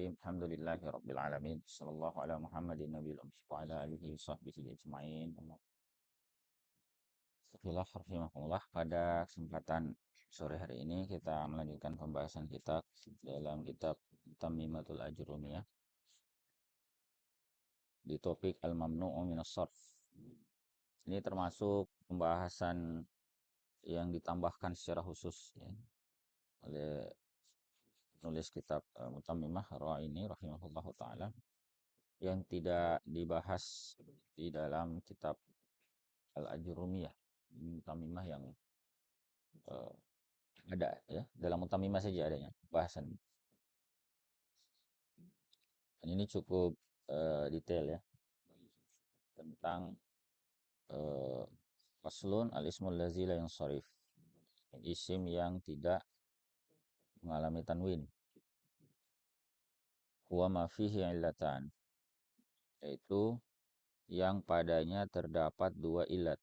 Bismillahirrahmanirrahim. Alhamdulillahirabbil alamin. Shallallahu ala Muhammadin nabiyil ummi wa ala alihi washabbihi ajmain. Alhamdulillah, rahimakumullah. Pada kesempatan sore hari ini kita melanjutkan pembahasan kitab dalam kitab Tammimatul Ajrumiyah di topik Al-Mamnu'u Minas Sarf. Ini termasuk pembahasan yang ditambahkan secara khusus ya, oleh penulis kitab Mutammimah Raini rahimahullahu taala yang tidak dibahas di dalam kitab Al-Ajrumiyah, Mutamimah yang eh, ada ya, dalam Mutamimah saja adanya bahasan. Dan ini cukup detail ya tentang faslun al-ismul lazi la yansharif, isim yang tidak mengalami tanwin. Huwa ma fihi illatan, yaitu yang padanya terdapat dua ilat.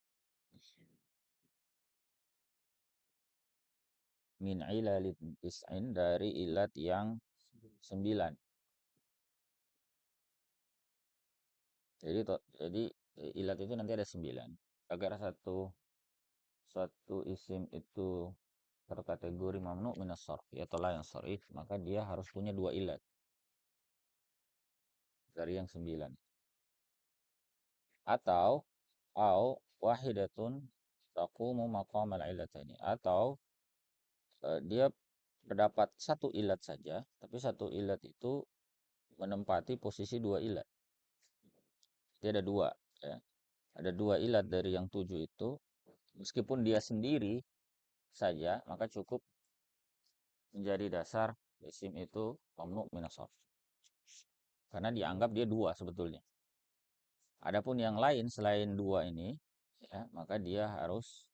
Min ilalit tis'in, dari ilat yang 9. Jadi ilat itu nanti ada 9. Agar satu isim itu terkategori mamnu minas sarf atau la yang sarif, maka dia harus punya dua ilat dari yang 9. Atau wahidatun taqumu maqamal illataini, atau dia terdapat satu ilat saja, tapi satu ilat itu menempati posisi dua ilat. Jadi ada dua ya. Ada dua ilat dari yang 7 itu, meskipun dia sendiri saja, maka cukup menjadi dasar isim itu mamnu minas sarf. Karena dianggap dia dua sebetulnya. Adapun yang lain selain dua ini, ya, maka dia harus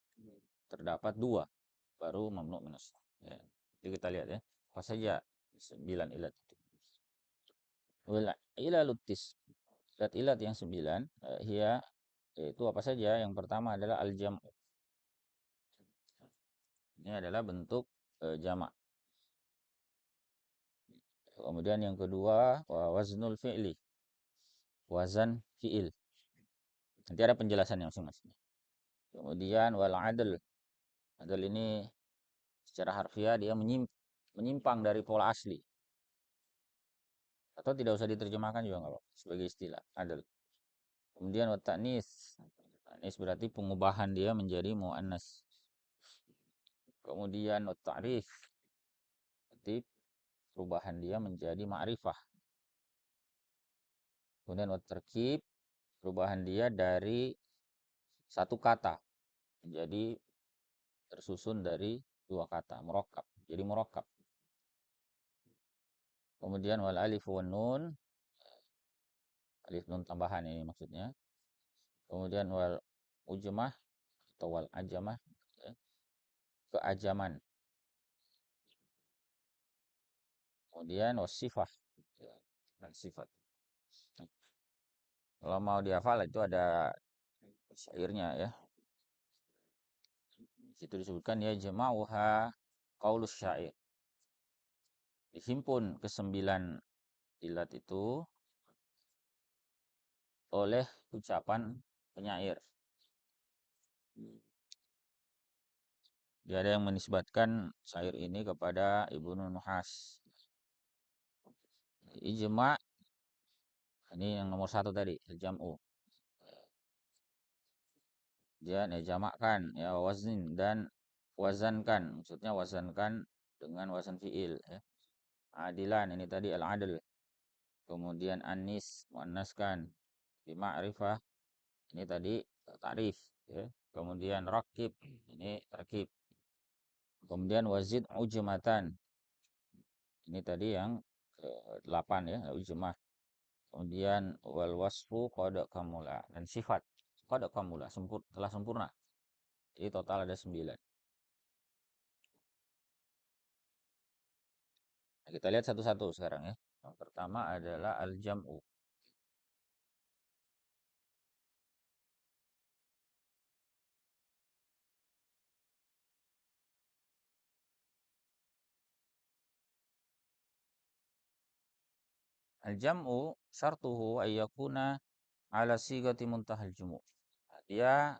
terdapat dua baru mamnu minas sarf. Ya. Jadi kita lihat ya, apa saja 9 ilat itu. Wal ilalut ilat yang 9 yaitu apa saja? Yang pertama adalah al-jam'. Ini adalah bentuk jamak. Kemudian yang kedua waznul fi'li, wazan fi'il. Nanti ada penjelasannya masing-masing. Kemudian wal adl. Adl ini secara harfiah dia menyimpang dari pola asli. Atau tidak usah diterjemahkan juga nggak apa-apa sebagai istilah adl. Kemudian wat ta'nis. Ta'nis berarti pengubahan dia menjadi muannas. Kemudian wat ta'rif. Berarti perubahan dia menjadi ma'rifah. Kemudian wat tarkib, perubahan dia dari satu kata menjadi tersusun dari dua kata, murakkab, jadi murakkab. Kemudian wal alif wan nun, alif nun tambahan ini maksudnya. Kemudian wal ujmah atau wal ajamah, ya, keajaman. Kemudian wasifah, ya, dan sifat. Kalau mau dihafal itu ada syairnya ya. Situ disebutkan ya jama'uha qaulus syair. Dihimpun ke-9 ilat itu oleh ucapan penyair. Dia ada yang menisbatkan syair ini kepada Ibnu Nuhas. Ijma, ini yang nomor 1 tadi, jam'u. Dia jamakkan ya waznin, dan wazankan, maksudnya wazankan dengan wazan fiil ya. Adilan, ini tadi al-adl. Kemudian anis, muannaskan. Bima'rifah, ini tadi ta'rif ya. Kemudian rakib, ini tarkib. Kemudian wazid ujmatan, ini tadi yang ke-8 ya, ujmah. Kemudian wal wasfu qad kamula, dan sifat qad kamula, telah sempurna. Jadi total ada 9. Nah, kita lihat satu-satu sekarang ya. Yang pertama adalah al-jam'u. Al-jam'u syartuhu ayyakuna ala sigati muntahal jumu'. Dia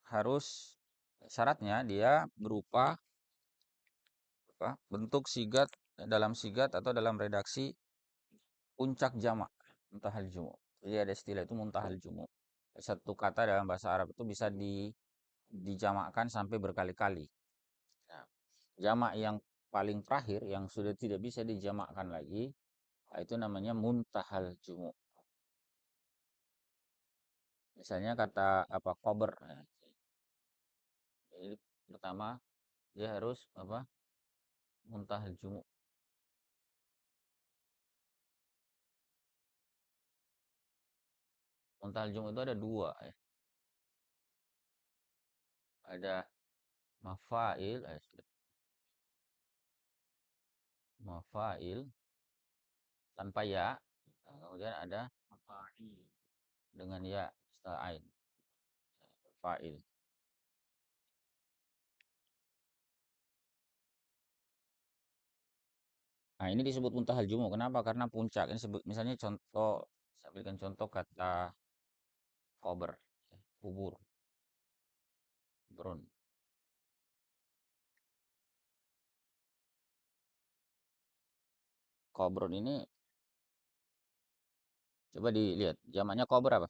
harus syaratnya dia berupa bentuk sigat dalam sigat atau dalam redaksi puncak jamak muntahal jumu'. Jadi ada istilah itu muntahal jumu'. Satu kata dalam bahasa Arab itu bisa dijamakkan sampai berkali-kali. Nah, jamak yang paling terakhir yang sudah tidak bisa dijamakkan lagi, itu namanya muntahal jumu'. Misalnya kata apa kober. Nah, jadi pertama dia harus apa muntahal jumu'. Muntahal jumu' itu ada dua ya. Ada mafail, mafail tanpa ya. Nah, kemudian ada dengan ya setelah ain. Fa'il. Nah, ini disebut muntahal jumu'. Kenapa? Karena puncak. Ini sebut misalnya contoh, saya berikan contoh kata kober, kubur, bron. Kobron ini coba dilihat jamaknya kober apa?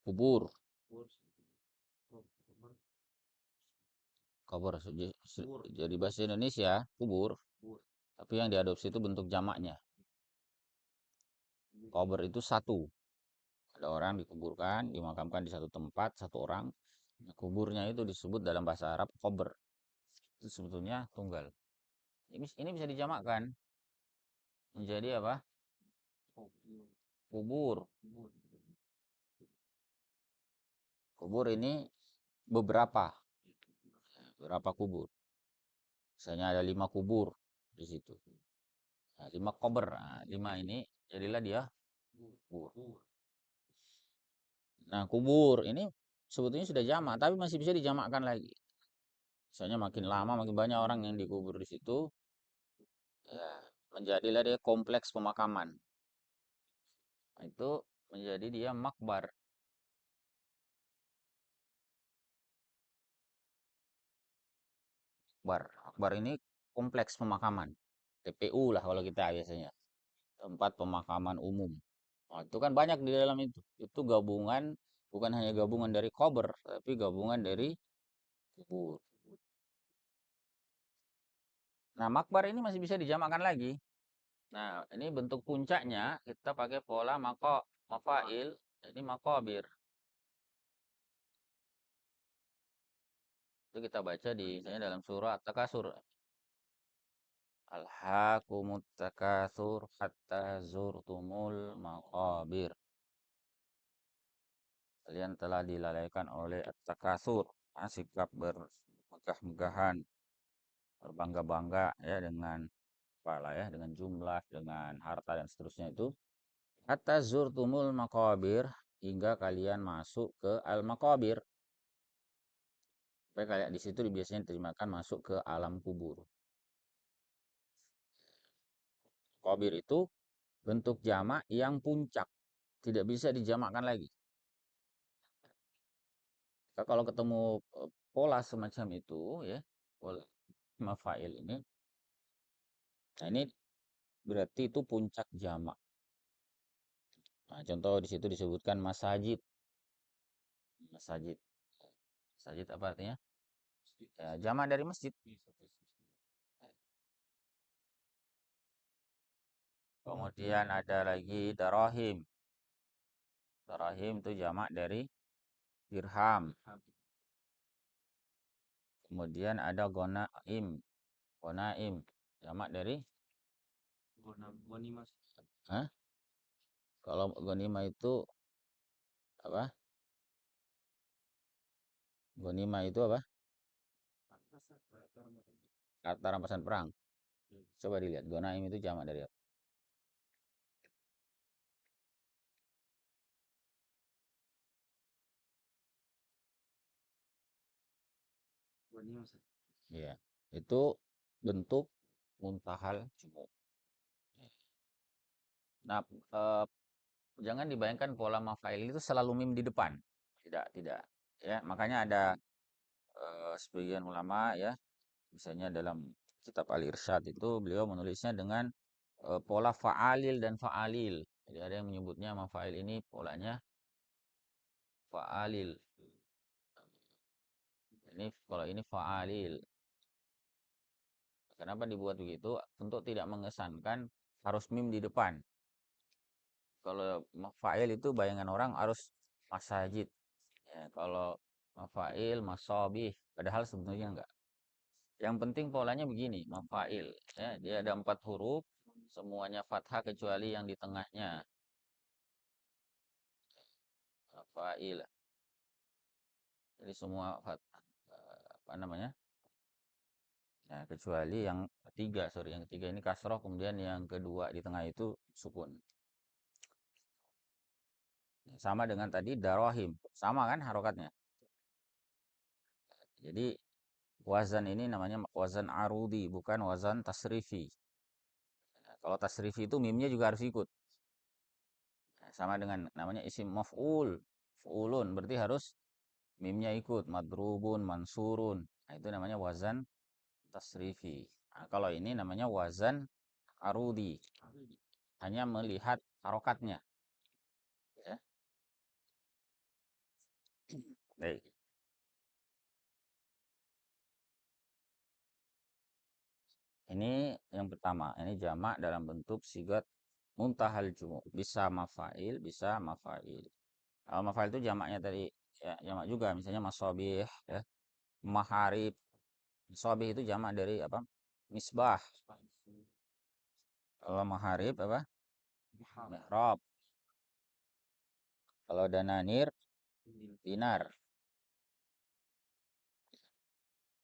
Kubur. Kober. Jadi bahasa Indonesia kubur, tapi yang diadopsi itu bentuk jamaknya. Kober itu satu. Ada orang dikuburkan, dimakamkan di satu tempat, satu orang. Nah, kuburnya itu disebut dalam bahasa Arab kober. Itu sebetulnya tunggal. Ini bisa dijamakkan menjadi apa? Kubur. Kubur ini beberapa, beberapa kubur. Misalnya ada 5 kubur di situ. Nah, 5 kober. Nah, 5 ini jadilah dia kubur. Nah, kubur ini sebetulnya sudah jamak, tapi masih bisa dijamakkan lagi. Misalnya makin lama, makin banyak orang yang dikubur di situ, ya, menjadilah dia kompleks pemakaman. Nah, itu menjadi dia makbar. Akbar. Akbar ini kompleks pemakaman. TPU lah kalau kita biasanya. Tempat pemakaman umum. Nah, itu kan banyak di dalam itu. Itu gabungan, bukan hanya gabungan dari kober, tapi gabungan dari kubur. Nah, makbar ini masih bisa dijamakkan lagi. Nah, ini bentuk puncaknya kita pakai pola mafail, ini makobir. Itu kita baca di misalnya dalam surah At-Takasur. Alhaakumut takasur hatta zurtumul maqabir. Kalian telah dilalaikan oleh at-takasur, sikap bermegah-megahan, berbangga-bangga ya dengan apalah ya, dengan jumlah, dengan harta dan seterusnya itu. Hatta zurtumul maqabir hingga kalian masuk ke al-maqabir. Supaya kayak di situ biasanya diterimakan masuk ke alam kubur. Maqabir itu bentuk jamak yang puncak, tidak bisa dijamakkan lagi. Kalau ketemu pola semacam itu ya, pola mafail ini, nah ini berarti itu puncak jamak. Nah, contoh di situ disebutkan masajid. Masajid. Masajid apa artinya? Ya, jamak dari masjid. Kemudian ada lagi darahim. Darahim itu jamak dari dirham. Kemudian ada gonaim. Gonaim. Jamak dari Hah? Kalau gonima itu apa? Gonima itu apa? Harta rampasan perang. Coba dilihat. Gonaim itu jamak dari apa? Iya. Itu bentuk muntahal jumu. Nah, jangan dibayangkan pola mafail itu selalu mim di depan. Tidak, tidak. Ya, makanya ada sebagian ulama ya, misalnya dalam kitab Al-Irsyad itu beliau menulisnya dengan pola fa'alil dan fa'alil. Jadi ada yang menyebutnya mafail ini polanya fa'alil. Ini kalau ini fa'alil. Kenapa dibuat begitu? Untuk tidak mengesankan harus mim di depan. Kalau mafail itu bayangan orang harus masajid. Ya, kalau mafail, masabih, padahal sebenarnya enggak. Yang penting polanya begini, mafail. Ya, dia ada 4 huruf, semuanya fathah kecuali yang di tengahnya. Mafail. Jadi semua fathah. Apa namanya? Nah, kecuali yang ketiga, sorry, yang ketiga ini kasroh, kemudian yang kedua di tengah itu sukun. Sama dengan tadi darahim, sama kan harokatnya. Jadi wazan ini namanya wazan arudi, bukan wazan tasrifi. Nah, kalau tasrifi itu mimnya juga harus ikut. Nah, sama dengan namanya isim maf'ul, fu'ulun, berarti harus mimnya ikut, madrubun, mansurun. Nah, itu namanya wazan tasrifi. Nah, kalau ini namanya wazan arudi, hanya melihat harokatnya. Ya. Baik. Ini yang pertama, ini jamak dalam bentuk sigat muntahal jumu. Bisa mafail, bisa mafail. Kalau mafail itu jamaknya tadi ya, jamak juga, misalnya masabih ya, maharib. Masabih itu jamak dari apa? Misbah. Kalau maharib apa? Mihrab. Kalau dananir dinar.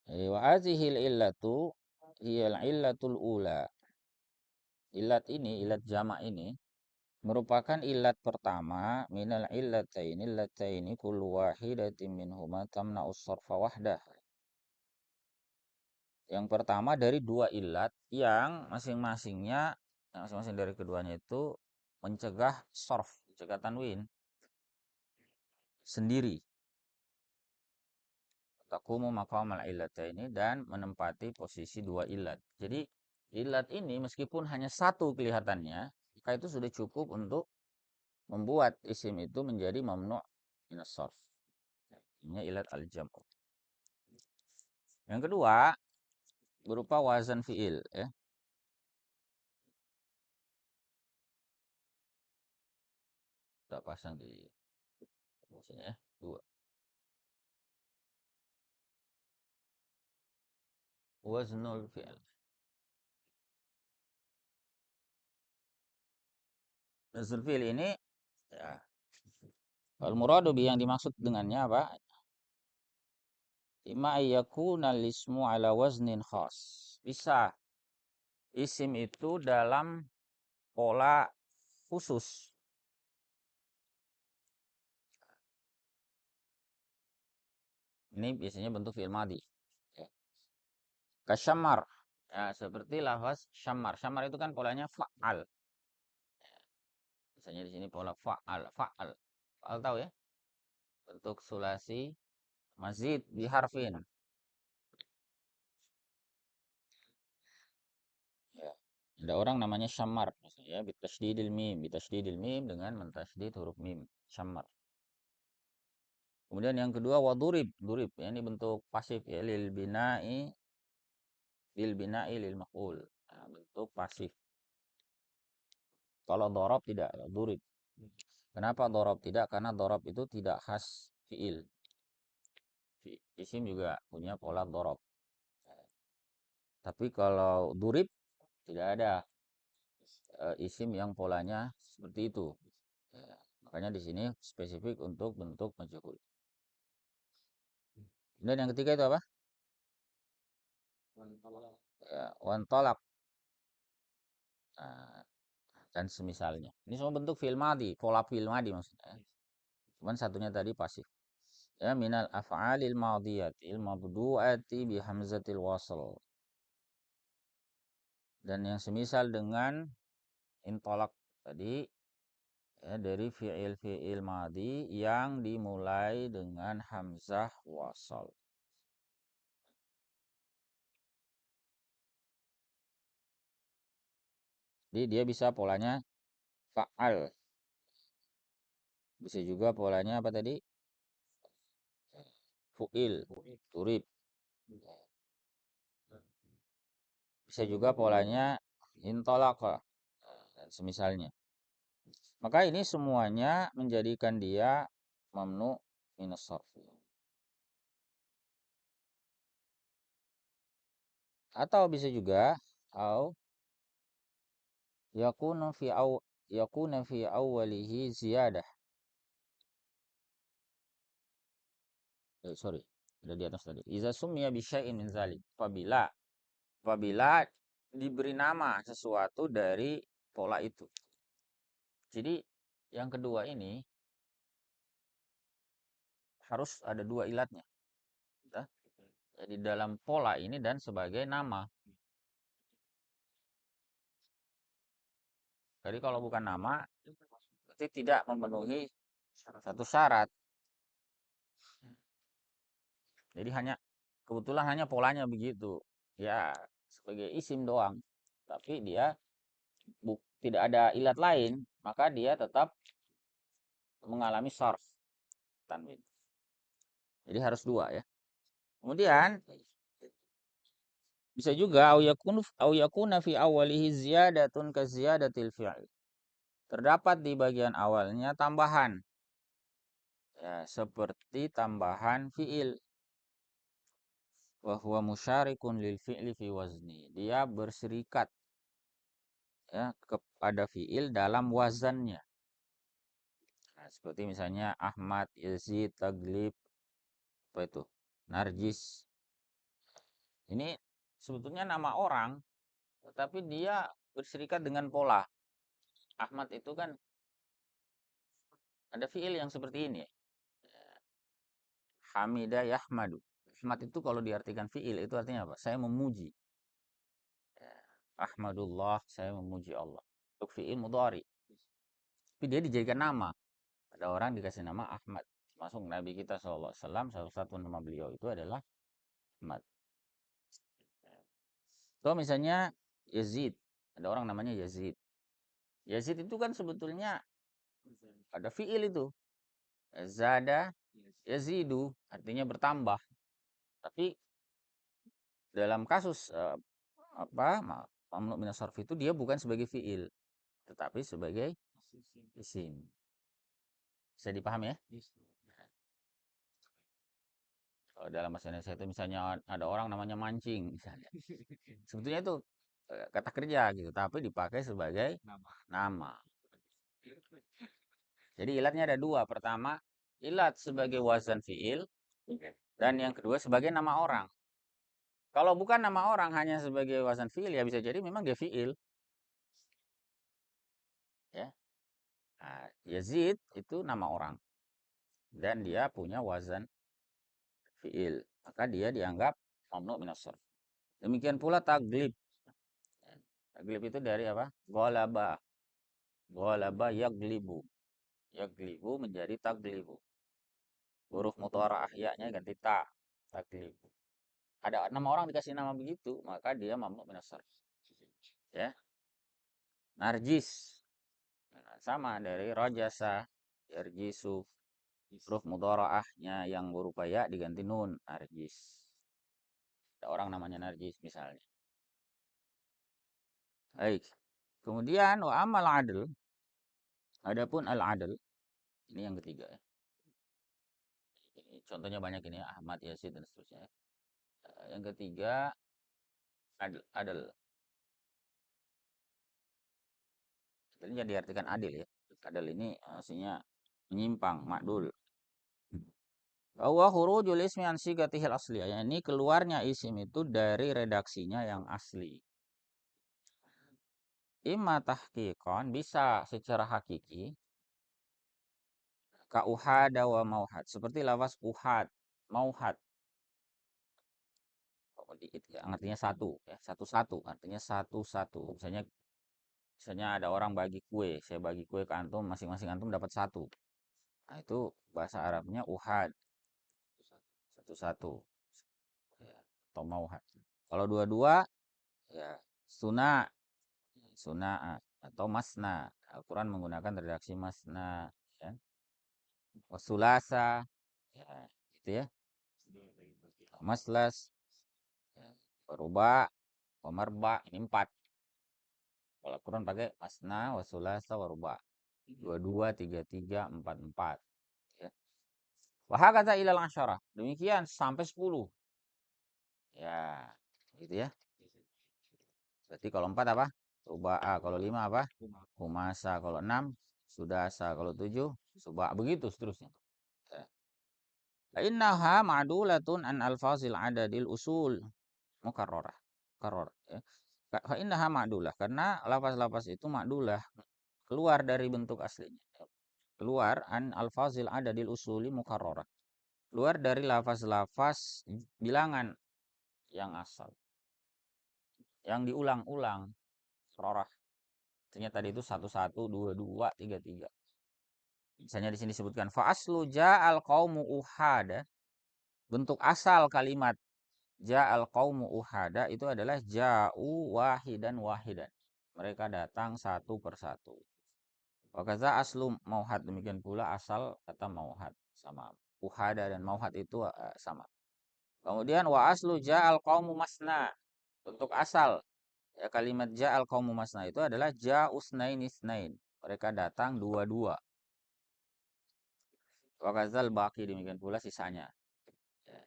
Wa hadhil illatu hiyal illatul ula. Illat ini, illat jamak ini merupakan illat pertama minal illataini kullu wahidatin minhuma tamna'us sarfa wahdah. Yang pertama dari 2 illat yang masing-masingnya, yang masing-masing dari keduanya itu mencegah sorf, mencegah tanwin sendiri. Taqumu maqamal illataini dan menempati posisi 2 illat. Jadi illat ini meskipun hanya satu kelihatannya, maka itu sudah cukup untuk membuat isim itu menjadi mamnu' minas sarf. Ini ilat al-jam'u. Yang kedua, berupa wazan fi'il ya. Kita pasang di sini ya. 2. Waznul fi'il. Waznul fi'il ini ya, al-muradu bi yang dimaksud dengannya apa? Ima ayyakuna lismu ala waznin khas. Bisa isim itu dalam pola khusus. Ini biasanya bentuk fi'il madhi. Ya. Kasyamar. Ya, seperti lafaz syamar. Syamar itu kan polanya fa'al. Misalnya di sini pola fa'al, fa'al. Fa'al tahu ya? Bentuk sulasi mazid biharfin. Ya. Ada orang namanya syamar, ya, bitasydidil mim dengan mentasydid huruf mim, syamar. Kemudian yang kedua wadurib, durib, ya, ini bentuk pasif ya, lil bina'i lil maf'ul. Nah, bentuk pasif. Kalau dorob tidak, ya, durib. Kenapa dorob tidak? Karena dorob itu tidak khas fi'il. Isim juga punya pola dorob. Tapi kalau durib tidak ada isim yang polanya seperti itu. Ya, makanya di sini spesifik untuk bentuk majhul. Kemudian yang ketiga itu apa? Ya, wan tolak. Nah, dan semisalnya. Ini semua bentuk fi'il madhi, pola fi'il madhi maksudnya. Cuman satunya tadi pasif. Ya, minal af'alil madhiyatil mabdu'ati bi hamzatil wasl. Dan yang semisal dengan intolak tadi, ya, dari fi'il madhi yang dimulai dengan hamzah wasal. Jadi dia bisa polanya fa'al. Bisa juga polanya apa tadi? Fu'il, turib. Bisa juga polanya intolaqa dan semisalnya. Maka ini semuanya menjadikan dia mamnu minus sarf. Atau bisa juga au yakunu fi aw yakuna fi awwalihi ziyadah. Sorry, ada di atas tadi. Iza summiya bi syai'in min zalik. Apabila diberi nama sesuatu dari pola itu. Jadi yang kedua ini harus ada dua ilatnya. Ya. Jadi dalam pola ini dan sebagai nama. Jadi kalau bukan nama, berarti tidak memenuhi satu syarat. Jadi kebetulan hanya polanya begitu. Ya, sebagai isim doang. Tapi dia tidak ada ilat lain, maka dia tetap mengalami sarf tanwin. Jadi harus dua ya. Kemudian bisa juga au yakuna fi awwalihi ziyadatun ka ziyadatil fi'il. Terdapat di bagian awalnya tambahan. Ya, seperti tambahan fi'il. Wa huwa musyarikun lil fi'li fi wazni. Dia berserikat ya kepada fi'il dalam wazannya. Nah, seperti misalnya Ahmad, Yazid, Taglib, apa itu? Narjis. Ini sebetulnya nama orang, tetapi dia berserikat dengan pola. Ahmad itu kan ada fiil yang seperti ini. Hamida yahmadu. Ahmad itu kalau diartikan fiil itu artinya apa? Saya memuji. Ahmadullah, saya memuji Allah. Untuk fiil mudhari. Tapi dia dijadikan nama. Ada orang dikasih nama Ahmad. Masuk Nabi kita SAW, salah satu nama beliau itu adalah Ahmad. Kalau misalnya Yazid, ada orang namanya Yazid. Yazid itu kan sebetulnya ada fiil itu. Zada yazidu, artinya bertambah. Tapi dalam kasus apa mamnu minas sarf itu dia bukan sebagai fiil, tetapi sebagai isim. Bisa dipahami ya? Kalau dalam bahasa Indonesia itu misalnya ada orang namanya mancing misalnya. Sebetulnya itu kata kerja gitu, tapi dipakai sebagai nama. Jadi ilatnya ada dua. Pertama, ilat sebagai wazan fiil dan yang kedua sebagai nama orang. Kalau bukan nama orang hanya sebagai wazan fiil ya bisa jadi memang dia fiil. Ya. Nah, Yazid itu nama orang dan dia punya wazan fiil, maka dia dianggap mamnu minas sarf. Demikian pula taglib. Taglib itu dari apa? Ghalaba. Ghalaba yaglibu. Yaglibu menjadi taglibu. Huruf mudharaah ya-nya ganti ta. Taglibu. Ada nama orang dikasih nama begitu, maka dia mamnu minas sarf. Ya. Narjis. Nah, sama dari rajasa, yarjisu. Huruf mudharaahnya yang berupa ya diganti nun, narjis. Ada orang namanya Narjis misalnya. Baik. Kemudian wa amal adl. Adapun al adl ini yang ketiga ya. Ini contohnya banyak ini ya, Ahmad, Yazid dan seterusnya. Yang ketiga adl. Ini jadi diartikan adil ya. Adil ini artinya menyimpang, makdul. Bahwa khurujul ismi an sigatihil asliyah. Ini keluarnya isim itu dari redaksinya yang asli. Imma tahqiqan bisa secara hakiki ka uhada wa mauhad seperti lafaz uhad, mauhad. dikit ya, artinya satu ya, satu-satu artinya satu-satu. Misalnya ada orang bagi kue, saya bagi kue ke antum, masing-masing antum dapat satu. Nah, itu bahasa Arabnya uhad, satu-satu ya, atau mauhad. Kalau dua-dua ya suna, suna atau masna. Al-Quran menggunakan redaksi masna ya. Wasulasa ya, gitu ya. Maslas, ya. Waruba, wamarba, ini empat. Kalau Al-Quran pakai masna, wasulasa, waruba. Dua-dua, tiga-tiga, empat-empat. Ya. Wahakata ilal asyarah. Demikian sampai 10. Ya, gitu ya. Berarti kalau 4 apa? Ruba'a. Kalau 5 apa? Humasa. Kalau 6 sudasa. Kalau 7 suba. Begitu seterusnya. Ya. Innaha ma'dulatun an alfazil adadil usul mukarrarah. Karor. Ya. Fa innaha ma'dulah. Karena lafaz-lafaz itu ma'dulah. Keluar dari bentuk aslinya. Keluar an alfazil adadil usuli mukarrarah. Keluar dari lafaz-lafaz bilangan yang asal. Yang diulang-ulang. Rorah. Artinya tadi itu 1, 1, 2, 2, 3, 3. Misalnya di sini disebutkan fa aslu ja'al qaumu uhada. Bentuk asal kalimat ja'al qaumu uhada itu adalah ja'u wahidan wahidan. Mereka datang satu persatu. Wa kaza aslu mauhad, demikian pula asal kata mauhad sama. Uhada dan mauhad itu sama. Kemudian wa aslu ja'al qaumu masna. Bentuk asal ya, kalimat ja'al qaumu masna itu adalah ja'usnain isnain. Mereka datang dua-dua. Wa kadzal baqi, demikian pula sisanya. Ya,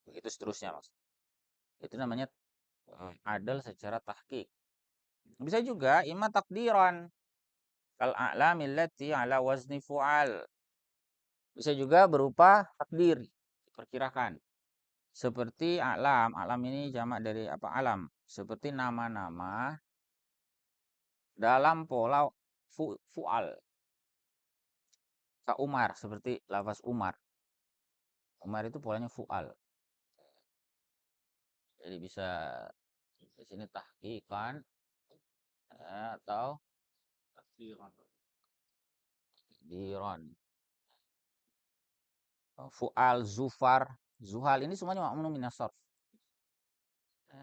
begitu seterusnya Mas. Itu namanya adal secara tahqiq. Bisa juga imma takdiran kal a'lamil lati ala wazni fu'al. Bisa juga berupa takdir, diperkirakan. Seperti alam, alam ini jamak dari apa? Alam. Seperti nama-nama dalam pola fu'al. Ka Umar, seperti lafaz Umar. Umar itu polanya fu'al. Jadi bisa di sini tahqiqan atau takdiran. Fu'al, zufar, zuhal ini semuanya ma'mum minas sarf.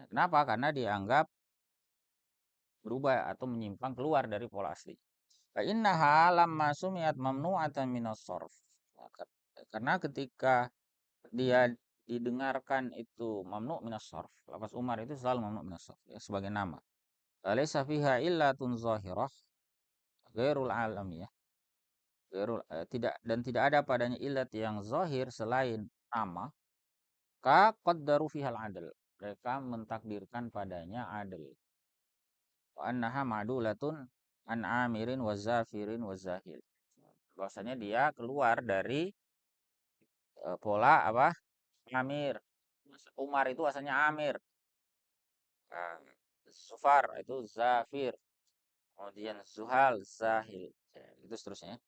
Kenapa? Karena dianggap berubah atau menyimpang keluar dari pola asli. Fa innaha lamma sumiat mamnu'atan minas sarf. Karena ketika dia didengarkan itu mamnu' minas sarf. Lafaz Umar itu selalu mamnu' minas sarf ya, sebagai nama. Laisa fiha illatun zahirah ghairul alamiyah. Tidak dan tidak ada padanya ilat yang zahir selain nama. Ka qaddaru fihal adl. Mereka mentakdirkan padanya adil. Wa annaha ma'dulatun an amirin wa zafirin wa zahil. Bahwasanya dia keluar dari pola apa? Amir. Umar itu asalnya Amir. Sufar itu Zafir. Kemudian Zuhal, Zahil. Ya, itu seterusnya.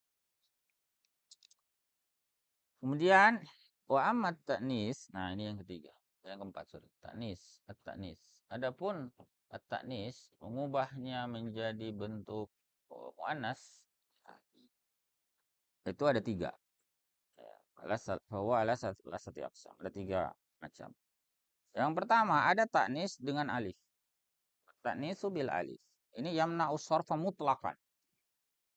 Kemudian wa ammat ta'nis. Nah, ini yang ketiga. Yang keempat, sorry. Ta'nis, at-ta'nis. Adapun at-ta'nis mengubahnya menjadi bentuk muannas itu ada tiga. Bahwa ala satu aksam. Ada tiga macam. Yang pertama ada ta'nis dengan alif. Ta'nisu bil alif. Ini yamna'u sarfa mutlaqan.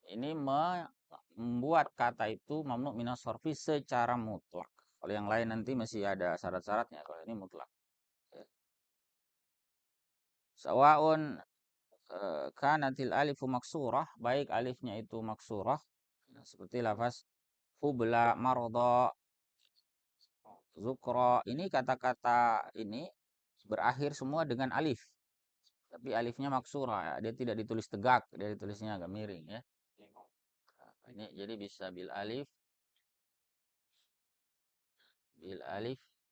Ini membuat kata itu mamnu minas sarfi secara mutlak. Kalau yang lain nanti masih ada syarat-syaratnya. Kalau ini mutlak. Ya. Sawaun kanatil alifu maksurah, baik alifnya itu maksurah, nah, seperti lafaz hubla marodo zukro. Ini kata-kata ini berakhir semua dengan alif. Tapi alifnya maksurah, ya. Dia tidak ditulis tegak, dia ditulisnya agak miring ya. Nah, ini jadi bisa bil alif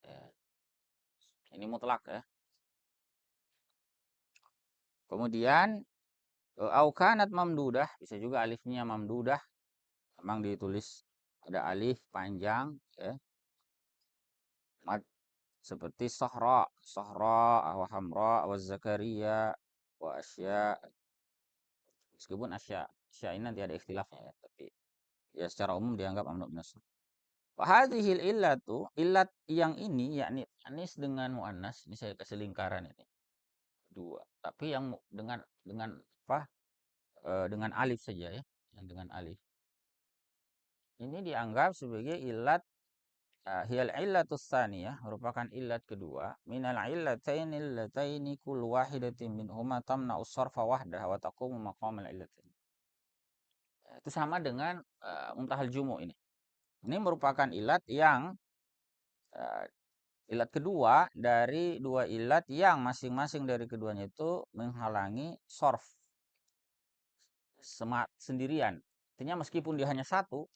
ya. Ini mutlak ya. Kemudian aukanat mamdudah, bisa juga alifnya mamdudah, memang ditulis ada alif panjang ya. seperti sahra, sahra, wa hamra, wa zakaria, wa asya. Meskipun asya ini nanti ada ikhtilafnya ya, tapi ya secara umum dianggap mamnu minas sarf. Wa hadhil illatu, illat yang ini yakni anis dengan muannas, ini saya kasih lingkaran ini. Dua. Tapi yang dengan apa? Dengan alif saja ya, yang dengan alif. Ini dianggap sebagai illat hiyal illatus tsaniyah, merupakan illat kedua minal illataini allataini kullu wahidatin minhuma tamna'us sarfa wahdaha wa taqumu maqamal illatain. Itu sama dengan muntahal jumu ini. Ini merupakan ilat yang uh, ilat kedua dari dua ilat yang masing-masing dari keduanya itu menghalangi sorf sendirian. Artinya meskipun dia hanya satu,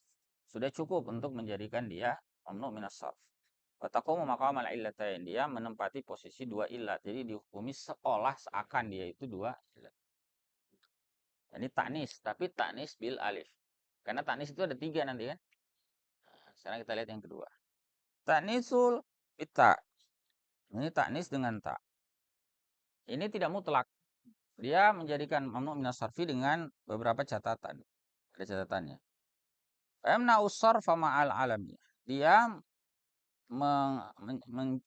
sudah cukup untuk menjadikan dia mamnu minas sarf. Wa taqumu maqamal illatain, dia menempati posisi dua ilat. Jadi dihukumi seolah seakan dia itu dua ilat. Ini taknis, tapi taknis bil alif. Karena taknis itu ada tiga nanti kan. Nah, sekarang kita lihat yang kedua. Taknisul bita. Ini taknis dengan tak. Ini tidak mutlak. Dia menjadikan mamnu minas sarfi dengan beberapa catatan. Ada catatannya. Amna usarfa ma'al alami. Dia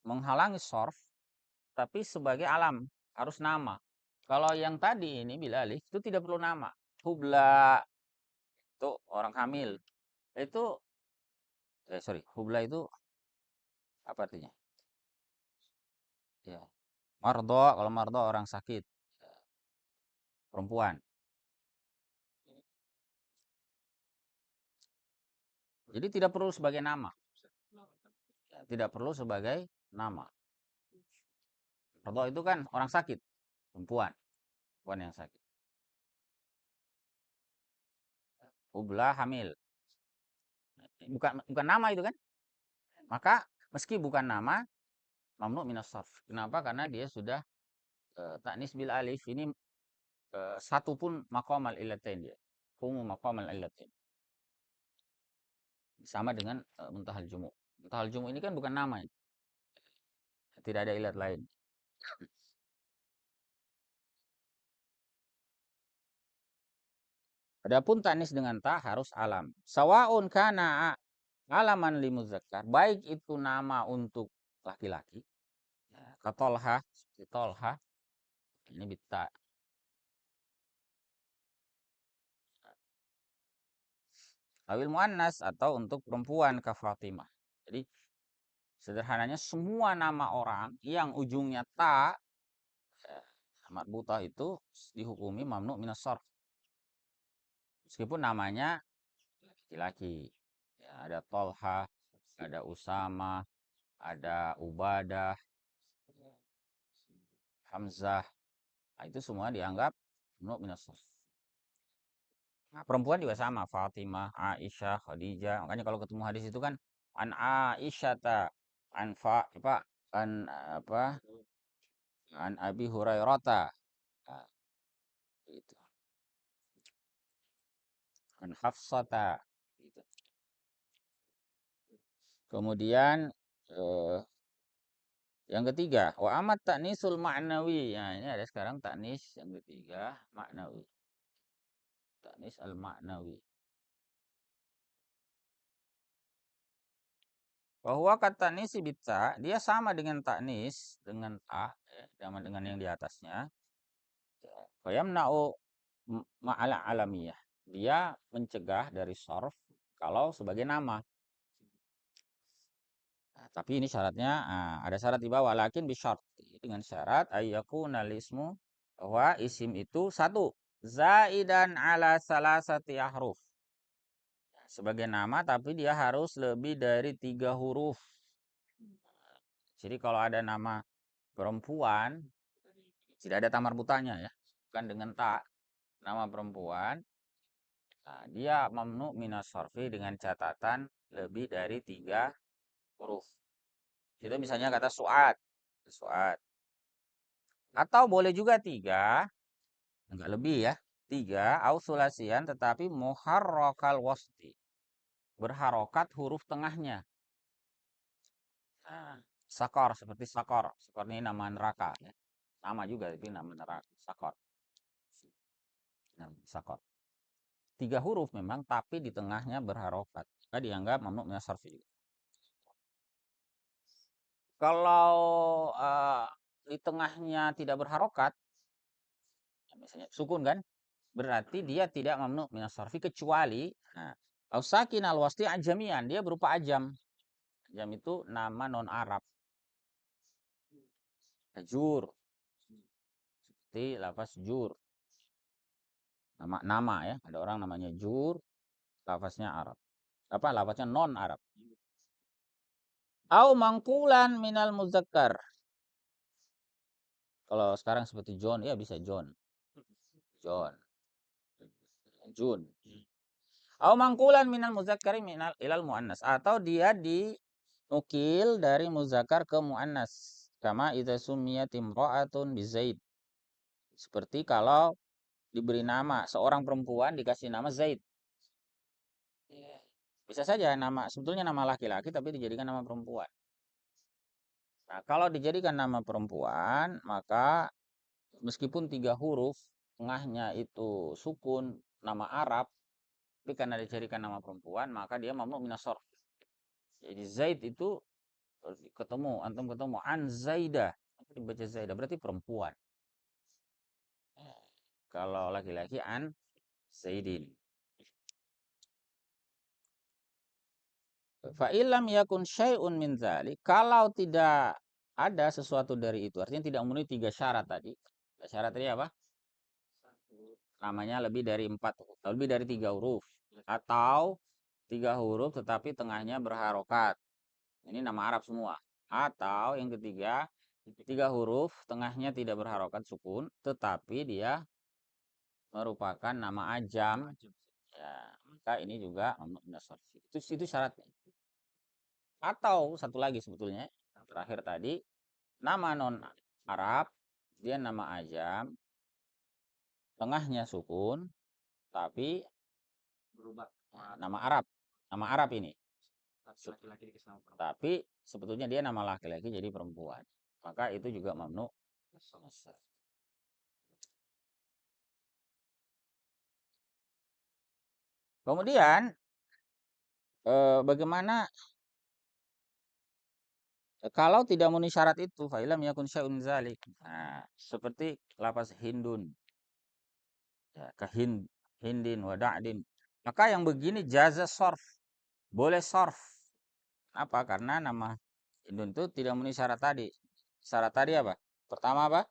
menghalangi sorf tapi sebagai alam, harus nama. Kalau yang tadi ini bila alif itu tidak perlu nama. Hubla itu orang hamil. Itu sorry, hubla itu apa artinya? Ya. Mardo, kalau mardo orang sakit, perempuan. Jadi tidak perlu sebagai nama. Tidak perlu sebagai nama. Mardo itu kan orang sakit, perempuan. Perempuan yang sakit. Hubla hamil. Bukan nama itu kan? Maka meski bukan nama, mamnu minas sarf. Kenapa? Karena dia sudah taknis bil alif ini satu pun maqamal illatain dia. Humu maqamal illatain. Sama dengan muntahal jumu. Muntahal jumu ini kan bukan nama. Tidak ada ilat lain. Adapun taknis dengan ta harus alam. Sawaun kana alaman limuzakkar. Baik itu nama untuk laki-laki. Katolha, tolha. Ini bita. Awil muannas atau untuk perempuan ka Fatimah. Jadi sederhananya semua nama orang yang ujungnya ta marbutah itu dihukumi mamnu minas sarf. Meskipun namanya laki-laki. Ya, ada Tolha, ada Usama, ada Ubadah, Hamzah. Nah, itu semua dianggap mamnu minas sarf. Nah, perempuan juga sama, Fatimah, Aisyah, Khadijah. Makanya kalau ketemu hadis itu kan an Aisyata, an apa an apa an Abi Hurairata. Nah, itu. An Hafsata. Gitu. Kemudian yang ketiga, wa amat taknisul ma'nawi. Nah, ini ada sekarang taknis yang ketiga, maknawi. Taknis al-ma'nawi. Bahwa kata taknis bita, dia sama dengan taknis dengan ta, ya, sama dengan yang di atasnya. Fayamna'u ma'ala alamiyah. Dia mencegah dari sorf kalau sebagai nama. Nah, tapi ini syaratnya, ada syarat di bawah. Lakin bisyarat. Dengan syarat ayyakuna ismu, bahwa isim itu satu. Zaidan ala salasati ahruf. Sebagai nama tapi dia harus lebih dari 3 huruf. Jadi kalau ada nama perempuan, tidak ada tamar butanya ya. Bukan dengan tak. Nama perempuan, nah, dia mamnu minas sorfi dengan catatan lebih dari 3 huruf. Itu misalnya kata suat. Suat. Atau boleh juga 3, enggak lebih ya. 3 ausulasian tetapi muharrakal wasti. Berharokat huruf tengahnya. Nah, Sakor, seperti sakor. Sakor ini nama neraka. Ya. Nama juga, tapi nama neraka. Sakor. Nah, sakor. 3 huruf memang, tapi di tengahnya berharokat. Maka dianggap mamnu minas sarfi juga. Kalau di tengahnya tidak berharokat, ya misalnya sukun kan, berarti dia tidak mamnu minas sarfi kecuali nah, sakin al wasli ajamian, dia berupa ajam. Ajam itu nama non Arab. Jur, seperti lafaz jur. Nama ya, ada orang namanya jur, lafaznya Arab. Apa lafaznya non Arab. Au mangkulan minal muzakkar. Kalau sekarang seperti John, ya bisa John. John. Jun. Au mangkulan minal muzakkari minal ilal muannas, atau dia dinukil dari muzakkar ke muannas. Kama idza summiyat imra'atun bizaid. Seperti kalau diberi nama seorang perempuan dikasih nama Zaid. Bisa saja nama sebetulnya nama laki-laki tapi dijadikan nama perempuan. Nah, kalau dijadikan nama perempuan, maka meskipun 3 huruf, tengahnya itu sukun, nama Arab, tapi karena dijadikan nama perempuan, maka dia mamnu minas sarf. Jadi Zaid itu antum ketemu an Zaida, dibaca Zaida berarti perempuan. Kalau laki-laki an Zaidin. Fa illam yakun syai'un min dzalik, kalau tidak ada sesuatu dari itu, artinya tidak memenuhi 3 syarat tadi. Syarat tadi apa? Namanya lebih dari 4, lebih dari 3 huruf, atau 3 huruf tetapi tengahnya berharokat. Ini nama Arab semua. Atau yang ketiga, 3 huruf tengahnya tidak berharokat sukun, tetapi dia merupakan nama ajam. Ya, maka ini juga mamnu minas sarf. Itu syaratnya. Atau satu lagi sebetulnya, terakhir tadi, nama non Arab, dia nama ajam, tengahnya sukun, tapi berubah nama Arab, nama Arab ini. Tapi sebetulnya dia nama laki-laki jadi perempuan. Maka itu juga mamnu. Kemudian bagaimana kalau tidak memenuhi syarat itu, fa'ilam yakun syai'un zalik. Nah, seperti lafaz hindun. Ya, hindin wa da'din. Maka yang begini jaza sorf. Boleh sorf. Apa? Karena nama hindun itu tidak memenuhi syarat tadi. Syarat tadi apa? Pertama apa?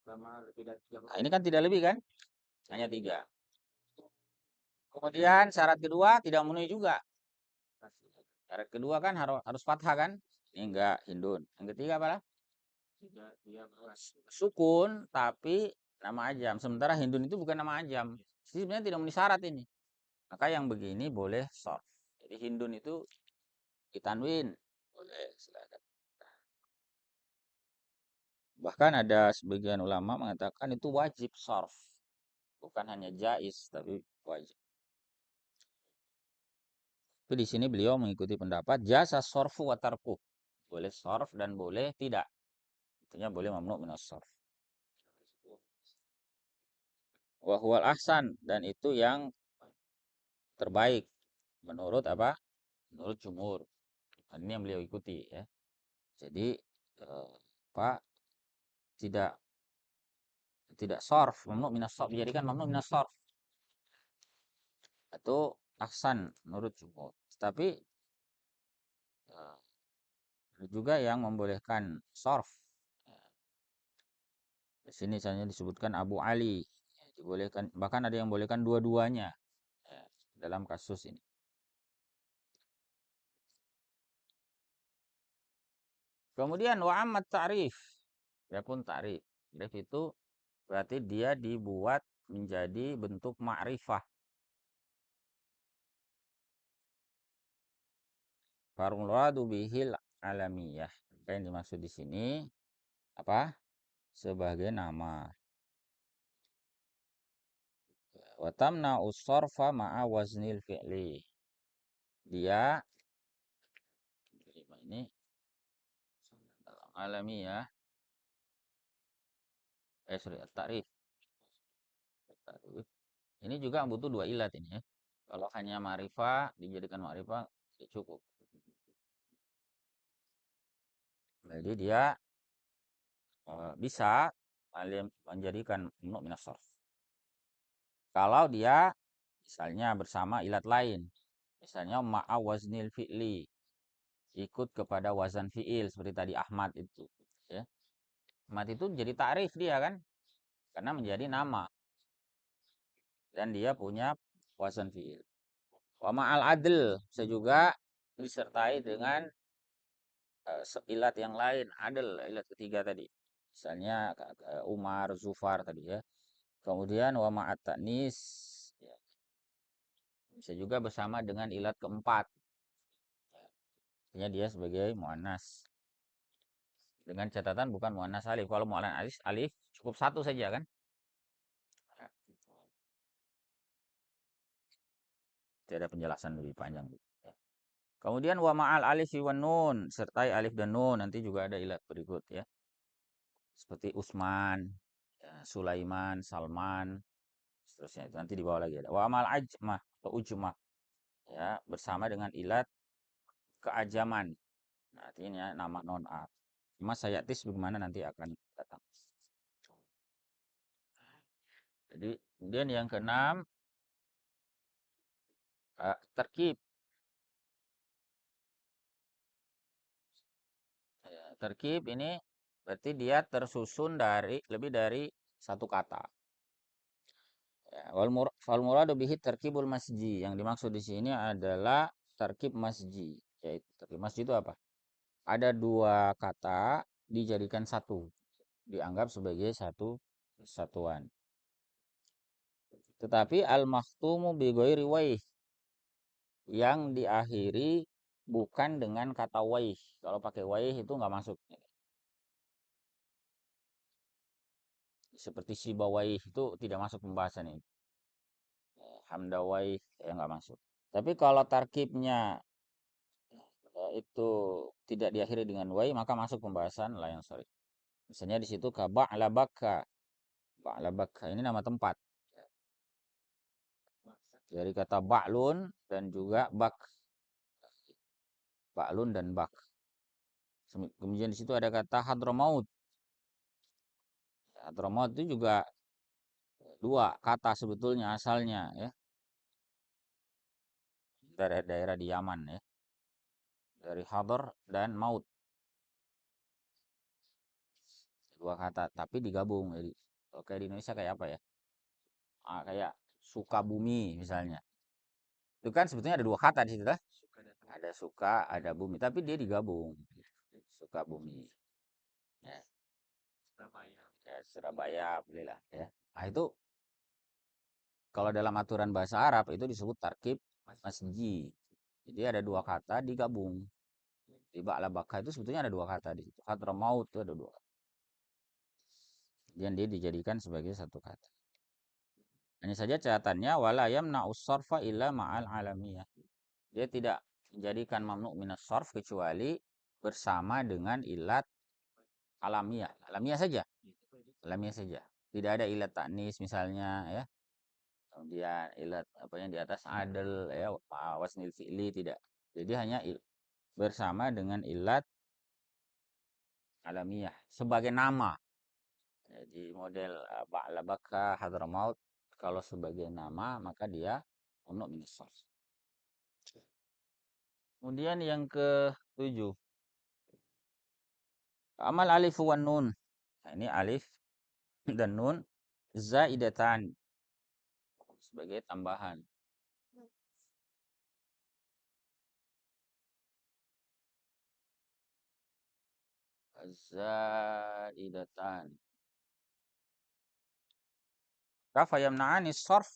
Nah, ini kan tidak lebih kan? Hanya 3. Kemudian syarat kedua tidak memenuhi juga. Syarat kedua kan harus fathah kan? Ini enggak hindun. Yang ketiga apa? Sukun tapi nama ajam. Sementara hindun itu bukan nama ajam. Jadi sebenarnya tidak memenuhi syarat ini. Maka yang begini boleh sorf. Jadi hindun itu ditanwin. Boleh, silakan. Bahkan ada sebagian ulama mengatakan itu wajib sorf. Bukan hanya jais, tapi wajib. Tapi di sini beliau mengikuti pendapat jasa sorfu wa tarku. Boleh sorf dan boleh tidak. Artinya boleh mamnu minas sorf. Wa huwal ahsan, dan itu yang terbaik menurut apa? Menurut jumhur. Ini yang beliau ikuti ya. Jadi Pak tidak tidak sorf, mamnu minas sorf, dijadikan mamnu minas sorf. Itu ahsan menurut jumhur. Tapi ada juga yang membolehkan sorf. Di sini misalnya disebutkan Abu Ali, dibolehkan, bahkan ada yang bolehkan dua-duanya dalam kasus ini. Kemudian wa ammat ta'rif, ya pun ta'rif. Ta'rif itu berarti dia dibuat menjadi bentuk ma'rifah. Farmuladu bihil alamiyah. Apa yang dimaksud di sini? Apa? Sebagai nama. Wa tamna us-sarfa ma'a waznil fi'li. Dia ini alamiah, sorry, takrif. Takrif. Ini juga butuh dua ilat ini ya. Kalau hanya ma'rifah dijadikan ma'rifah tidak cukup. Jadi dia bisa menjadikan mamnu minas sarf. Kalau dia misalnya bersama ilat lain, misalnya ma'a waznil fi'li, ikut kepada wazan fi'il seperti tadi Ahmad itu, ya. Ahmad itu jadi ta'rif dia kan, karena menjadi nama dan dia punya wazan fi'il. Wa ma'al adl bisa juga disertai dengan ilat yang lain, adl, ilat ketiga tadi. Misalnya Umar, Zufar tadi ya. Kemudian wa ma'at ta'nis, ya, bisa juga bersama dengan ilat keempat. Artinya dia sebagai muannas. Dengan catatan bukan muannas alif. Kalau muannas alif, alif cukup satu saja kan? Ya, tidak ada penjelasan lebih panjang. Ya. Kemudian wa ma'al alif wan nun, sertai alif dan nun, nanti juga ada ilat berikut ya. Seperti Usman, ya, Sulaiman, Salman, seterusnya itu nanti di bawah lagi ada. Wa amal ajmah atau ujmah, ya, bersama dengan ilat keajaman. Nah, artinya nama non art. Cuma sayatis bagaimana nanti akan datang. Jadi kemudian yang keenam, terkib. Ya, terkib ini berarti dia tersusun dari lebih dari satu kata. Ya, wal muradu bihi terkibul masji. Yang dimaksud di sini adalah terkib masji. Yaitu terkib masji itu apa? Ada dua kata dijadikan satu, dianggap sebagai satu kesatuan. Tetapi al-makhtumu bi ghairi waih, yang diakhiri bukan dengan kata waih. Kalau pakai waih itu nggak masuk. Seperti sibawaih itu tidak masuk pembahasan ini. Hamdawaih ya nggak masuk. Tapi kalau tarkibnya itu tidak diakhiri dengan waih, maka masuk pembahasan lain, sorry. Misalnya di situ ka ba'labaka. Ba'labaka ini nama tempat. Dari kata ba'lun dan juga bak. Ba'lun dan bak. Kemudian di situ ada kata hadramaut. Hadramaut itu juga dua kata sebetulnya asalnya ya. Dari daerah di Yaman ya. Dari hadar dan maut. Dua kata tapi digabung. Jadi kalau kayak di Indonesia kayak apa ya? Kayak Sukabumi misalnya. Itu kan sebetulnya ada dua kata di situ lah. Ada suka, ada bumi, tapi dia digabung. Sukabumi. Ya, ya Surabaya, belilah ya. Nah, itu kalau dalam aturan bahasa Arab itu disebut tarkib masji. Jadi ada dua kata digabung. Di ba'labaka itu sebetulnya ada dua kata di situ. Hadramaut itu ada dua. Dan dia dijadikan sebagai satu kata. Hanya saja catatannya wala yamna'us sarfa illa ma'al alamiyah. Dia tidak menjadikan mamnu minas sarf kecuali bersama dengan ilat alamiah. Alamiah saja. Alamiah saja. Tidak ada ilat taknis misalnya ya. Kemudian ilat apa yang di atas adel ya, wasnil fi'li tidak. Jadi hanya bersama dengan ilat alamiah sebagai nama. Jadi model ba'labaka hadramaut kalau sebagai nama maka dia mamnu minas sarf. Kemudian yang ke-7, amal alif wan nun. Nah, ini alif dan nun zaidatan sebagai tambahan. Zaidatan. Kafa yamna'ani sarf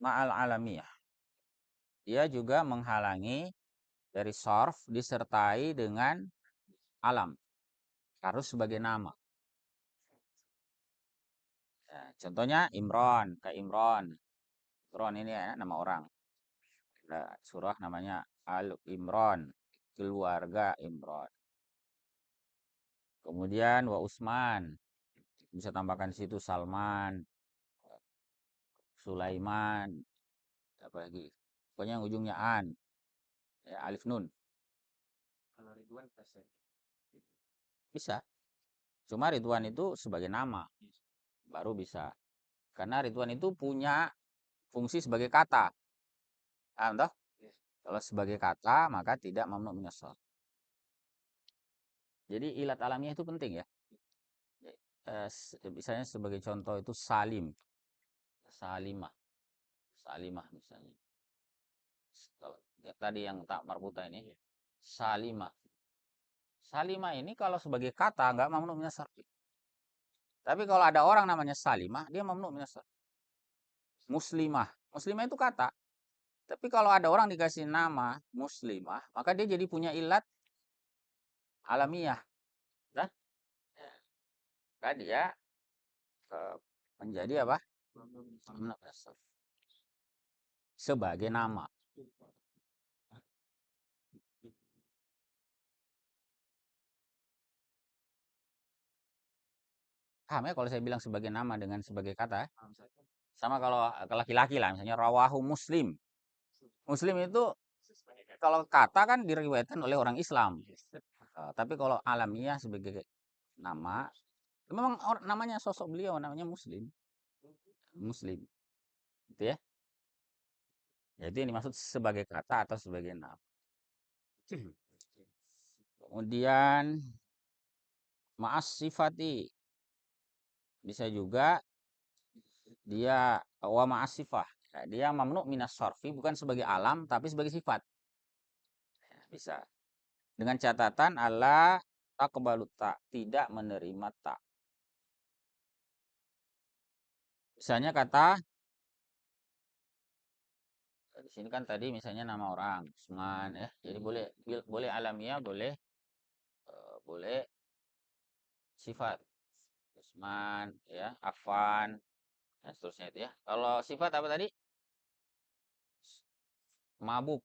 ma'al alamiyah. Dia juga menghalangi dari sarf disertai dengan alam. Harus sebagai nama. Ya, contohnya Imron, kayak Imron. Imron ini ya, nama orang. Ada surah namanya Al Imron, keluarga Imron. Kemudian wa Usman, bisa tambahkan di situ Salman, Sulaiman, apa lagi? Pokoknya yang ujungnya an, ya, alif nun. Bisa. Cuma Ridwan itu sebagai nama, baru bisa. Karena Ridwan itu punya fungsi sebagai kata. Paham toh? Kalau sebagai kata, maka tidak mamnu minas sarf. Jadi ilat alamiah itu penting ya. Misalnya sebagai contoh itu salim, salimah, salimah misalnya. Kalau tadi yang tak marbuta ini, salimah. Salimah ini kalau sebagai kata nggak mamnu minas sarf. Tapi kalau ada orang namanya salimah, dia mamnu minas sarf. Muslimah, muslimah itu kata. Tapi kalau ada orang dikasih nama muslimah, maka dia jadi punya ilat alamiah. Kan? Maka dia menjadi apa? Sebagai nama. Paham ya kalau saya bilang sebagai nama dengan sebagai kata? Sama kalau ke laki-laki lah, misalnya rawahu muslim. Muslim itu kalau kata kan diriwayatkan oleh orang Islam. Tapi kalau alamiah sebagai nama, memang namanya sosok beliau namanya muslim. Muslim. Gitu ya. Jadi ini dimaksud sebagai kata atau sebagai nama. Kemudian ma'as sifati bisa juga dia wa ma'as sifah. Ya, dia mamnu minas sorfi bukan sebagai alam tapi sebagai sifat. Ya, bisa. Dengan catatan Allah taqbalu ta, tidak menerima tak. Misalnya kata di sini kan tadi misalnya nama orang Usman ya. Jadi boleh alamiah, boleh sifat. Usman ya, Afan, dan seterusnya itu ya. Kalau sifat apa tadi? Mabuk.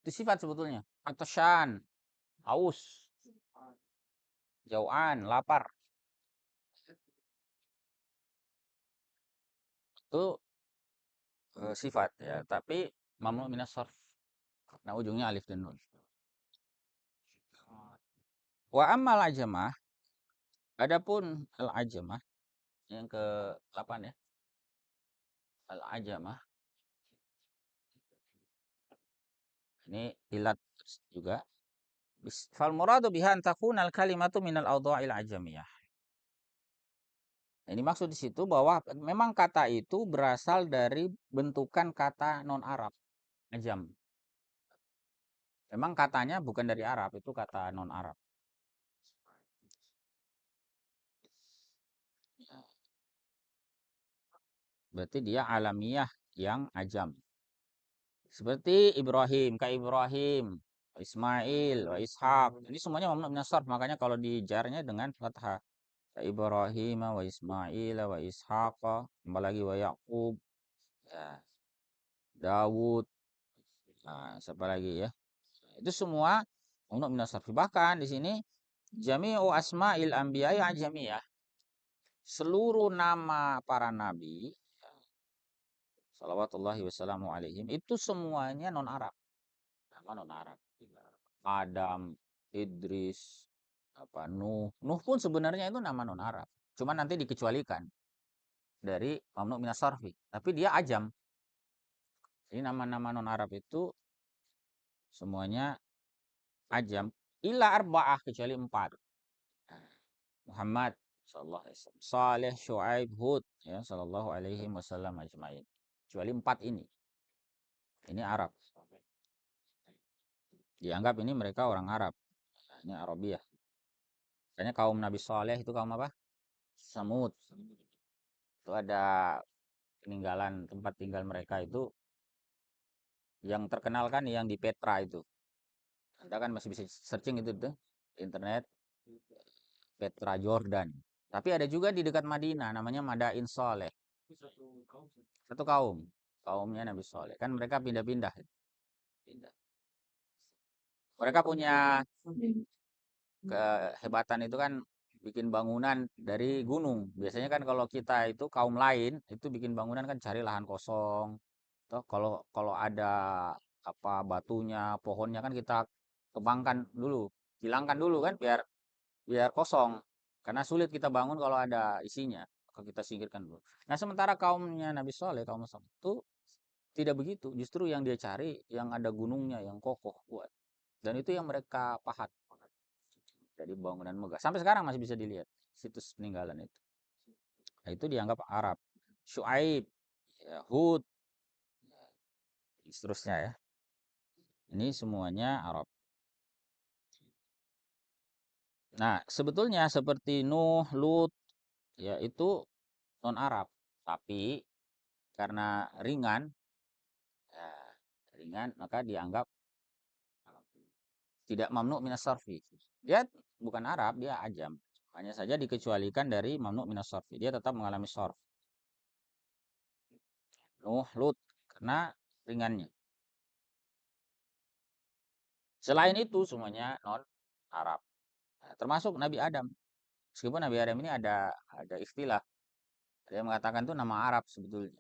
Itu sifat sebetulnya. Atoshan, aus, jauhan, lapar. Itu sifat ya, tapi mamnu minas sarf. Nah, ujungnya alif dan nun. Wa ammal ajamah, adapun al ajamah yang ke-8 ya. Al ajamah ini ilat juga. Fal muradu biha an takuna al kalimatu minal awdha'il ajamiyah. Ini maksud di situ bahwa memang kata itu berasal dari bentukan kata non Arab, ajam. Memang katanya bukan dari Arab, itu kata non Arab. Berarti dia alamiah yang ajam. Seperti Ibrahim, Kak Ibrahim, Ismail, wa Ishaq. Ini semuanya mamnu minas sarf, makanya kalau dijarnya dengan fathah. Ka Ibrahim wa Ismail wa Ishaq, tambah lagi wa Yaqub, ya, Dawud, nah, siapa lagi ya? Itu semua mamnu minas sarf. Bahkan di sini jami'u asma'il anbiya'i ajamiyah. Seluruh nama para nabi salawatullahi wassalamu alaihim itu semuanya non Arab. Nama non Arab. Adam, Idris, apa Nuh pun sebenarnya itu nama non Arab. Cuma nanti dikecualikan dari mamnu minas sarfi. Tapi dia ajam. Jadi nama-nama non Arab itu semuanya ajam. Illa arba'ah kecuali 4. Muhammad sallallahu alaihi wasallam, Saleh, Syuaib, Hud ya sallallahu alaihi wasallam ajmain. Kecuali 4 ini. Ini Arab. Dianggap ini mereka orang Arab. Ini Arabiah. Makanya kaum Nabi Saleh itu kaum apa? Samud. Itu ada peninggalan tempat tinggal mereka itu yang terkenal kan yang di Petra itu. Anda kan masih bisa searching itu tuh internet Petra Jordan. Tapi ada juga di dekat Madinah namanya Madain Saleh. Satu kaum, kaumnya Nabi Saleh. Kan mereka pindah-pindah. Mereka punya kehebatan itu kan bikin bangunan dari gunung. Biasanya kan kalau kita itu kaum lain itu bikin bangunan kan cari lahan kosong. Toh kalau kalau ada apa batunya, pohonnya kan kita kembangkan dulu, hilangkan dulu kan biar biar kosong. Karena sulit kita bangun kalau ada isinya. Kalau kita singkirkan dulu. Nah, sementara kaumnya Nabi Soleh, kaum Saleh itu tidak begitu. Justru yang dia cari yang ada gunungnya, yang kokoh, kuat. Dan itu yang mereka pahat. Jadi bangunan megah. Sampai sekarang masih bisa dilihat situs peninggalan itu. Nah, itu dianggap Arab. Syuaib, ya, Hud, seterusnya ya. Ini semuanya Arab. Nah, sebetulnya seperti Nuh, Lut, ya itu non Arab. Tapi karena ringan, ya, ringan maka dianggap tidak mamnu minas sarfi. Dia bukan Arab, dia ajam. Hanya saja dikecualikan dari mamnu minas sarfi. Dia tetap mengalami sarf. Nuh, Lut, karena ringannya. Selain itu semuanya non Arab. Nah, termasuk Nabi Adam. Meskipun Nabi Adam ini ada istilah. Ada yang mengatakan itu nama Arab sebetulnya.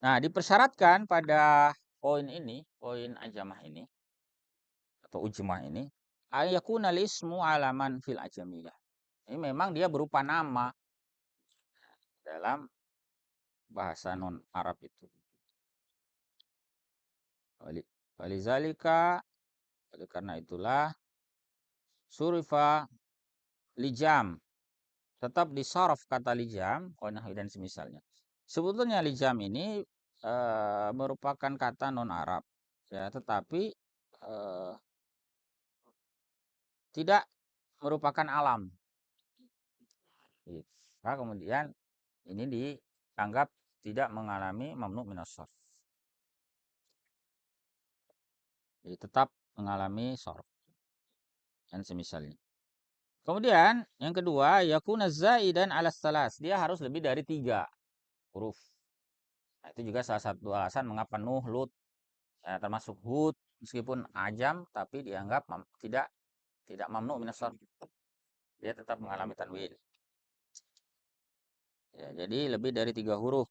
Nah, dipersyaratkan pada poin ini, poin ajamah ini atau ujmah ini, ayakuna ismu alaman fil ajamiyah. Ini memang dia berupa nama dalam bahasa non Arab itu. Walizalika, oleh karena itulah surifa lijam, tetap disaraf kata lijam, qanahi dan semisalnya. Sebetulnya lijam ini merupakan kata non Arab, ya, tetapi eh, tidak merupakan alam. Nah, kemudian ini dianggap tidak mengalami mamnu minas sarf. Jadi tetap mengalami sarf dan semisalnya. Kemudian yang kedua, yakuna zaidan ala salas. Dia harus lebih dari 3 huruf. Nah, itu juga salah satu alasan mengapa Nuh, Lut, ya, termasuk Hud, meskipun ajam, tapi dianggap tidak mamnu minas sarf. Dia tetap mengalami tanwin. Ya, jadi lebih dari 3 huruf.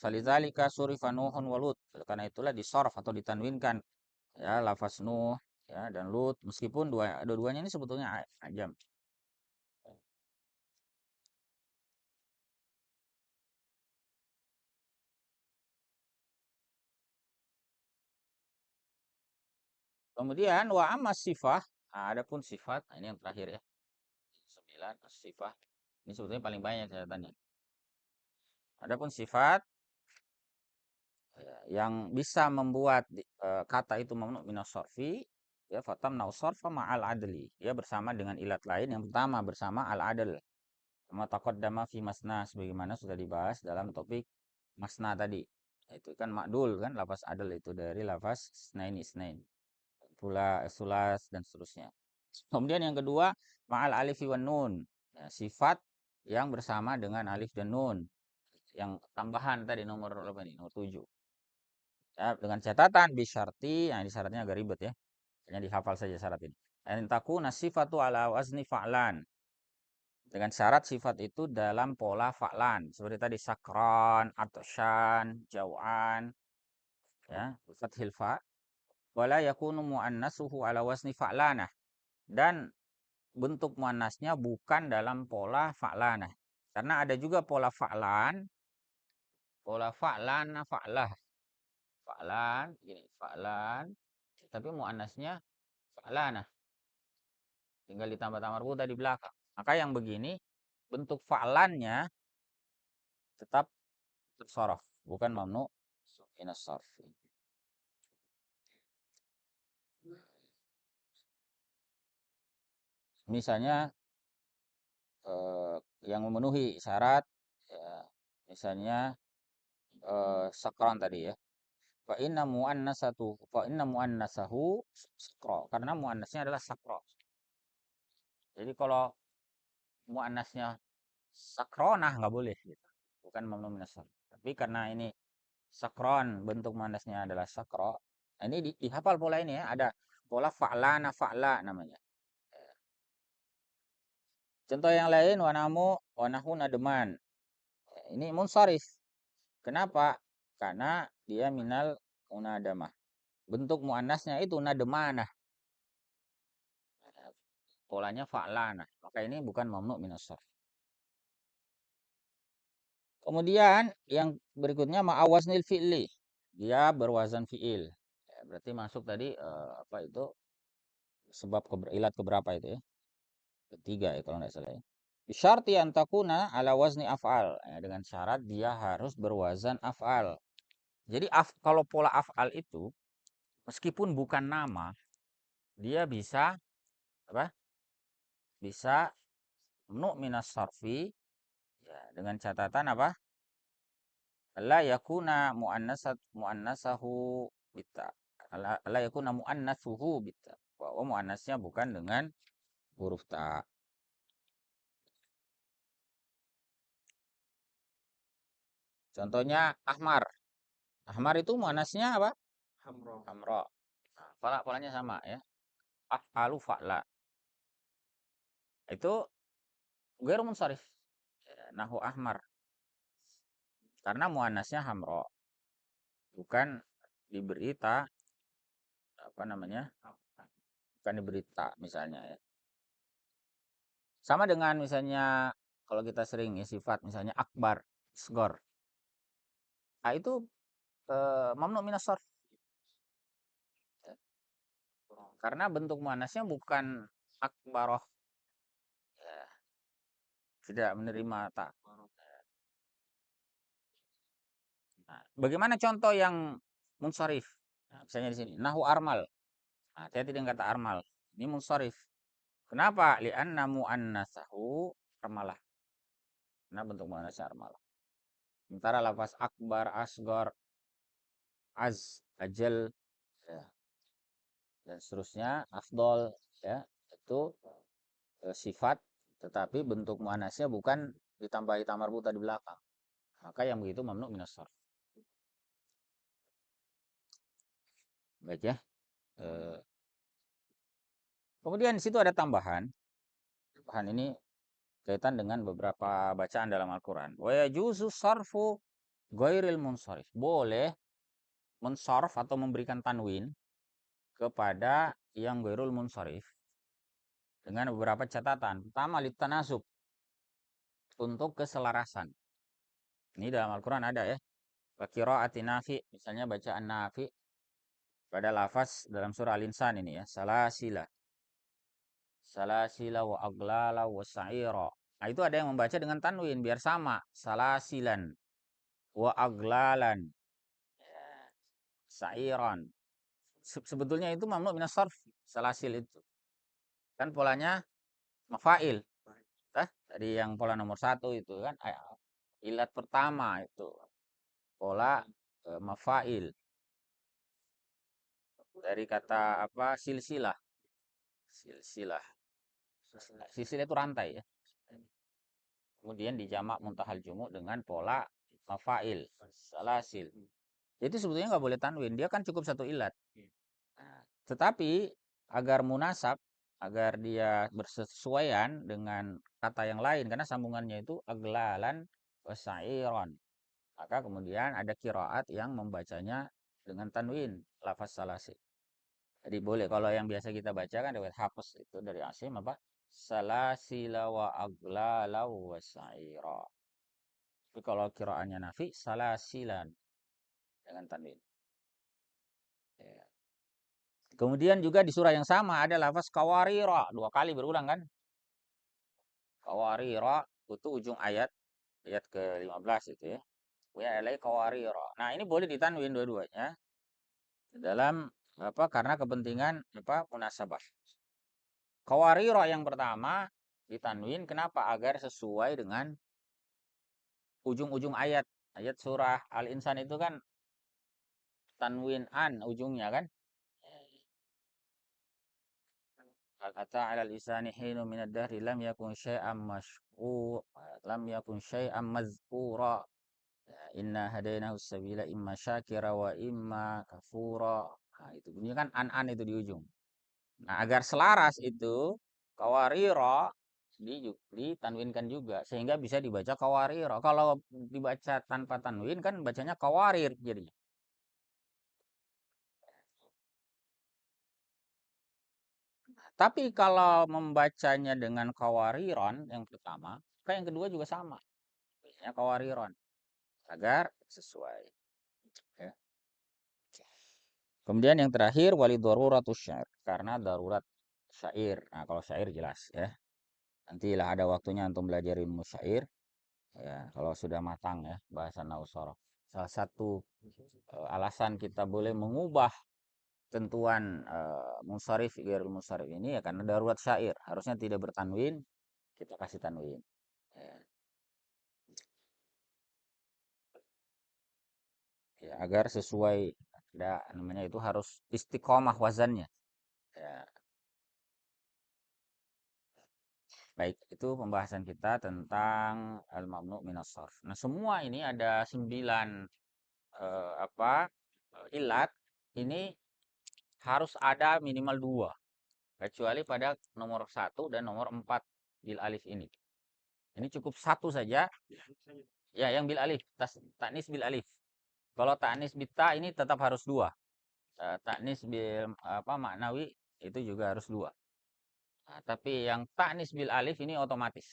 Falizalika surifa Nuhun wa Lut. Karena itulah disorf atau ditanwinkan ya lafaz Nuh ya dan Lut meskipun dua-duanya ini sebetulnya ajam. Kemudian wa amma sifah, nah, adapun sifat, nah, ini yang terakhir ya. 9 sifat. Ini sebetulnya paling banyak catatannya. Adapun sifat ya, yang bisa membuat kata itu mamnu minas sarfi ya fatam nausarfa ma'al adli. Dia bersama dengan ilat lain yang pertama bersama al adl. Kama taqaddama fi masna sebagaimana sudah dibahas dalam topik masna tadi. Itu kan makdul kan lafaz adl itu dari lafaz isnain pula sulas dan seterusnya. Kemudian yang kedua ma'al alif wan nun. Ya, sifat yang bersama dengan alif dan nun. Yang tambahan tadi nomor berapa nih? Nomor 7. Ya, dengan catatan bisyarti, nah ini syaratnya agak ribet ya. Hanya dihafal saja syarat ini. Dan takuna sifatu ala wazni fa'lan. Dengan syarat sifat itu dalam pola fa'lan. Seperti tadi sakron, atoshan, jau'an. Ya, fathil fa. Wala yakunu muannasuhu ala wazni fa'lanah. Dan bentuk muannasnya bukan dalam pola fa'lanah. Karena ada juga pola fa'lan, pola fa'lana fa'lah. Fa'lan, gini, fa'lan, tapi muannasnya fa'lanah. Tinggal ditambah marbuta tadi belakang. Maka yang begini bentuk fa'lannya tetap tersorof, bukan mamnu minas sarf. Misalnya eh, yang memenuhi syarat ya, misalnya sakron tadi ya. Fa inna muannasahu sakro karena muannasnya adalah sakro. Jadi kalau muannasnya Sakronah nggak boleh gitu. Bukan mamnu minas sarf. Tapi karena ini sakron bentuk muannasnya adalah sakro. Nah, ini dihafal pola ini ya. Ada pola fa'lana fa'la namanya. Contoh yang lain wanamu wanahu nademan. Ini munsharif. Kenapa? Karena dia minal munadamah. Bentuk muannasnya itu nademanah. Polanya fa'lana. Maka ini bukan mamnu minas sarf. Kemudian yang berikutnya ma'awaznil fi'li. Dia berwazan fi'il. Ya, berarti masuk tadi apa itu sebab ilat keberapa itu ya? Ketiga ya kalau nggak salah ya. Bisyarti an takuna ala wazni af'al. Ya, dengan syarat dia harus berwazan af'al. Jadi kalau pola af'al itu meskipun bukan nama, dia bisa apa? Bisa nu minas sarfi ya, dengan catatan apa? La yakuna muannasahu bitta. La yakuna muannatsuhu bitta. Bahwa muannasnya bukan dengan huruf ta. Contohnya ahmar. Ahmar itu muannasnya apa? Hamro. Hamro. Nah, polanya sama ya. Af'alu fa'la. Itu ghairu munsharif. Ya, nahu ahmar. Karena muannasnya hamro. Bukan diberi ta apa namanya? Bukan diberi ta misalnya ya. Sama dengan misalnya kalau kita sering ya sifat misalnya akbar, sgor. Nah itu mamnu minas sarf. Karena bentuk muannasnya bukan akbaroh, ya, tidak menerima tak. Nah, bagaimana contoh yang munsharif? Nah, misalnya di sini nahu armal. Nah, hati-hati dengan kata armal. Ini munsharif. Kenapa? Li'anna muannasahu armalah. Nah, bentuk muannasnya armalah. Sementara lafaz akbar, asgor, ajal, ya, dan seterusnya, afdol, ya, itu sifat, tetapi bentuk muannasnya bukan ditambahi ta marbuta di belakang. Maka yang begitu mamnu minas sarf. Baik ya. Eh, Kemudian di situ ada tambahan. Tambahan ini kaitan dengan beberapa bacaan dalam Al-Qur'an. Wa yajuzu sarfu ghairil munsharif. Boleh mensarf atau memberikan tanwin kepada yang ghairul munsharif dengan beberapa catatan. Pertama, litanasub, untuk keselarasan. Ini dalam Al-Qur'an ada ya. Wa qiraati Nafi, misalnya bacaan Nafi pada lafaz dalam surah Al-Insan ini ya, salasila. Salasila wa aglala wa sa'ira. Nah, itu ada yang membaca dengan tanwin biar sama. Salasilan wa aglalan, sa'iran. Sebetulnya itu mamnu minas sarf, salasil itu. Kan polanya mafail. Tadi yang pola nomor satu itu kan ilat pertama itu pola mafail dari kata apa silsilah. Silsilah. Silsilah itu rantai ya. Kemudian dijamak muntahal jumu dengan pola mafail, salasil. Jadi sebetulnya nggak boleh tanwin, dia kan cukup satu ilat. Nah, tetapi agar munasab, agar dia bersesuaian dengan kata yang lain, karena sambungannya itu aglalan wasairon. Maka kemudian ada kiraat yang membacanya dengan tanwin, lafaz salasil. Jadi boleh kalau yang biasa kita baca kan riwayat Hafs itu dari Asim apa? Salasila wa aglala wa sa'ira. Tapi kalau kiraannya Nafi salasilan dengan tanwin. Ya. Kemudian juga di surah yang sama ada lafaz kawarira, dua kali berulang kan? Kawarira itu ujung ayat ke-15 itu ya. Ya alai kawarira. Nah, ini boleh ditanwin dua-duanya dalam apa? Karena kepentingan apa? Munasabah. Kawarira yang pertama ditanwin kenapa? Agar sesuai dengan ujung-ujung ayat. Ayat surah Al-Insan itu kan tanwin an ujungnya kan? hal ata 'alal insani hinun minad dahri lam yakun syai'an lam yakun syai'an mazkura. Ya, inna hadainahu sabila imma syakira wa imma kafura. Nah, itu bunyi kan an itu di ujung. Nah, agar selaras itu kawariro ditanwinkan juga sehingga bisa dibaca kawariro. Kalau dibaca tanpa tanwin kan bacanya kawarir jadinya. Tapi kalau membacanya dengan kawariron yang pertama, kan yang kedua juga sama. Bacanya kawariron agar sesuai. Ya. Kemudian yang terakhir wali daruratus syair karena darurat syair. Nah, kalau syair jelas ya. Nantilah ada waktunya untuk belajar ilmu syair. Ya, kalau sudah matang ya bahasa Nausoro. Salah satu alasan kita boleh mengubah tentuan munsharif ghairul munsharif ini ya karena darurat syair. Harusnya tidak bertanwin, kita kasih tanwin. Ya, ya, agar sesuai ada namanya itu harus istiqomah wazannya. Ya, baik, itu pembahasan kita tentang al-mamnu minas sarf. Nah, semua ini ada 9 ilat ini harus ada minimal 2 kecuali pada nomor 1 dan nomor 4 bil alif ini. Ini cukup satu saja. Ya, yang bil alif, taknis bil alif. Kalau taknis bita ini tetap harus 2. Taknis bil maknawi itu juga harus 2. Nah, tapi yang taknis bil alif ini otomatis.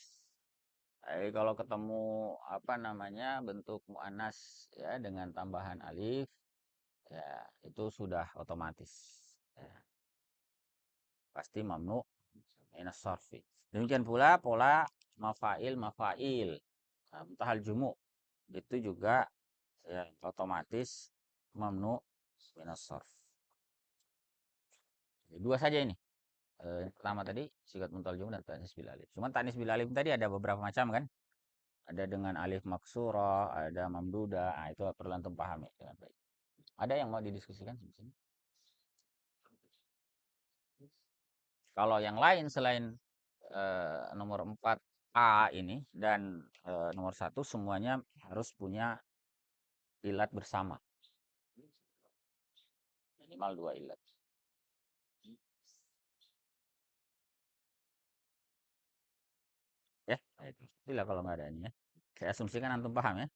Jadi kalau ketemu bentuk muannas ya dengan tambahan alif ya itu sudah otomatis. Ya, pasti mamnu minas sarfi. Demikian pula pola mafail. Nah, muntahal jumu itu juga ya otomatis mamnu minas sarf. Dua saja ini. Yang pertama tadi sigat muntal jumu dan tanis bil alif. Cuman tanis bil alif tadi ada beberapa macam kan? Ada dengan alif maksura, ada mamduda. Nah, itu perlu antum pahami dengan baik. Ada yang mau didiskusikan di sini? Kalau yang lain selain nomor 4 A ini dan nomor 1 semuanya harus punya ilat bersama. Minimal 2 ilat. Ya, itulah kalau nggak ada ini ya. Saya asumsikan antum paham ya.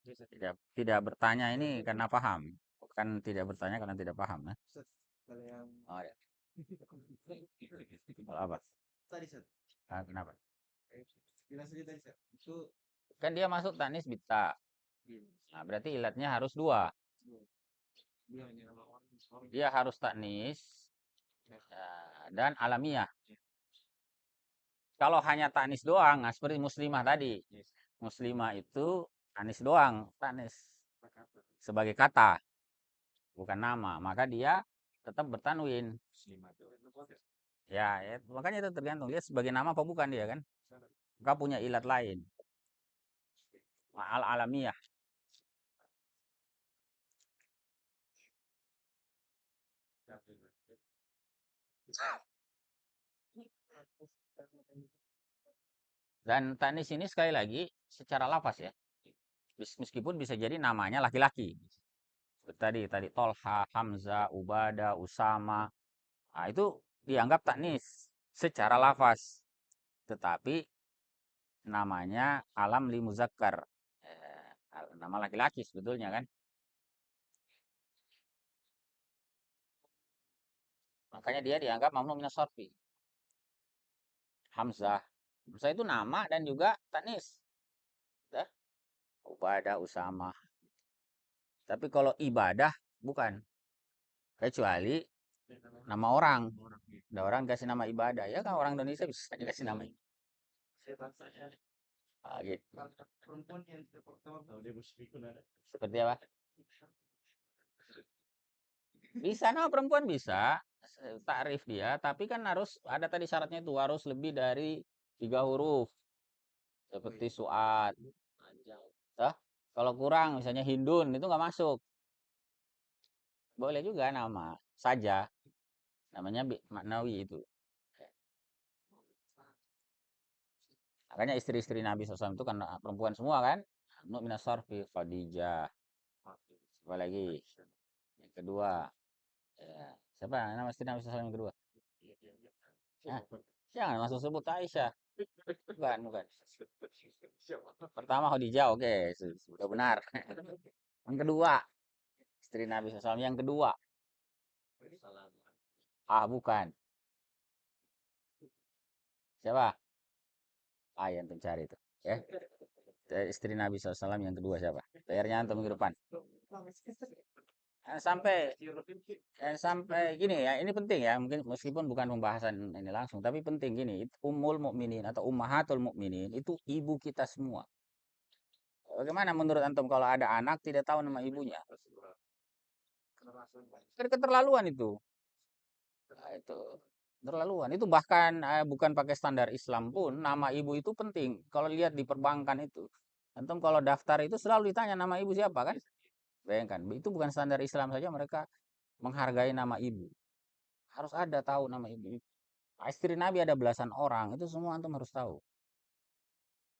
Tidak bertanya ini karena paham, bukan tidak bertanya karena tidak paham ya. Oh ya. Kalau apa? Ah, kenapa? Kan dia masuk tanis bita. Nah, berarti ilatnya harus 2. Dia harus taknis dan alamiah. Kalau hanya taknis doang, nah seperti muslimah tadi. Muslimah itu taknis doang, taknis sebagai kata, bukan nama. Maka dia tetap bertanwin. Ya, ya, makanya itu tergantung dia sebagai nama apa bukan dia kan. Maka punya ilat lain. Al alamiah. Dan taknis ini sekali lagi secara lafaz ya. Meskipun bisa jadi namanya laki-laki. Tadi Tolha, Hamzah, Ubada, Usama. Nah, itu dianggap taknis secara lafaz. Tetapi namanya alam li muzakkar. Nama laki-laki sebetulnya kan. Makanya dia dianggap mamnu minas sorfi. Hamzah. Hamzah itu nama dan juga taknis. Ya. Ubadah, Usama. Tapi kalau ibadah bukan. Kecuali nama orang. Ada orang kasih nama ibadah. Ya kan orang Indonesia bisa dikasih nama. Ah, gitu. Seperti apa? Bisa nama perempuan bisa. Takrif dia. Tapi kan harus ada tadi syaratnya itu harus lebih dari 3 huruf. Seperti suat. Hah? Kalau kurang misalnya Hindun itu nggak masuk. Boleh juga nama saja. Namanya maknawi itu. Makanya istri-istri Nabi SAW itu kan perempuan semua kan. Nuk minas sarfi Khadijah. Siapa lagi? Yang kedua. Ya. Siapa nama istri Nabi SAW yang kedua? Hah? Jangan masuk sebut Aisyah. Bukan, bukan. Pertama Khadijah, oke, sudah benar. Yang kedua, istri Nabi SAW yang kedua. Ah, bukan. Siapa? Ah, yang cari itu. Ya, istri Nabi SAW yang kedua siapa? PR-nya antum minggu depan. Sampai sampai gini ya, ini penting ya, mungkin meskipun bukan pembahasan ini langsung, tapi penting gini, Ummul Mukminin atau Ummahatul Mukminin itu ibu kita semua. Bagaimana menurut antum kalau ada anak tidak tahu nama ibunya? Kan keterlaluan itu. Nah, itu terlaluan. Itu bahkan bukan pakai standar Islam pun nama ibu itu penting. Kalau lihat di perbankan itu, antum kalau daftar itu selalu ditanya nama ibu siapa kan? Bayangkan, itu bukan standar Islam saja mereka menghargai nama ibu. Harus ada tahu nama ibu. Istri Nabi ada belasan orang, itu semua antum harus tahu.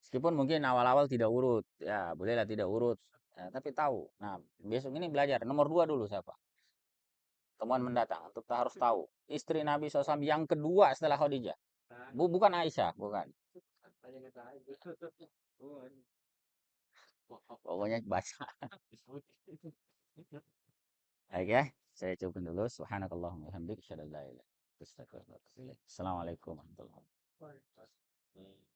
Meskipun mungkin awal-awal tidak urut, ya bolehlah tidak urut, ya, tapi tahu. Nah, besok ini belajar. Nomor dua dulu siapa? Temuan mendatang. Kita harus tahu. Istri Nabi SAW yang kedua setelah Khadijah. Bukan Aisyah, bukan. Pokoknya baca. Baik ya, saya cukupkan dulu. Subhanakallahumma wa bihamdika asyhadu an la ilaha illa anta astaghfiruka wa atubu ilaik. Assalamualaikum warahmatullahi wabarakatuh.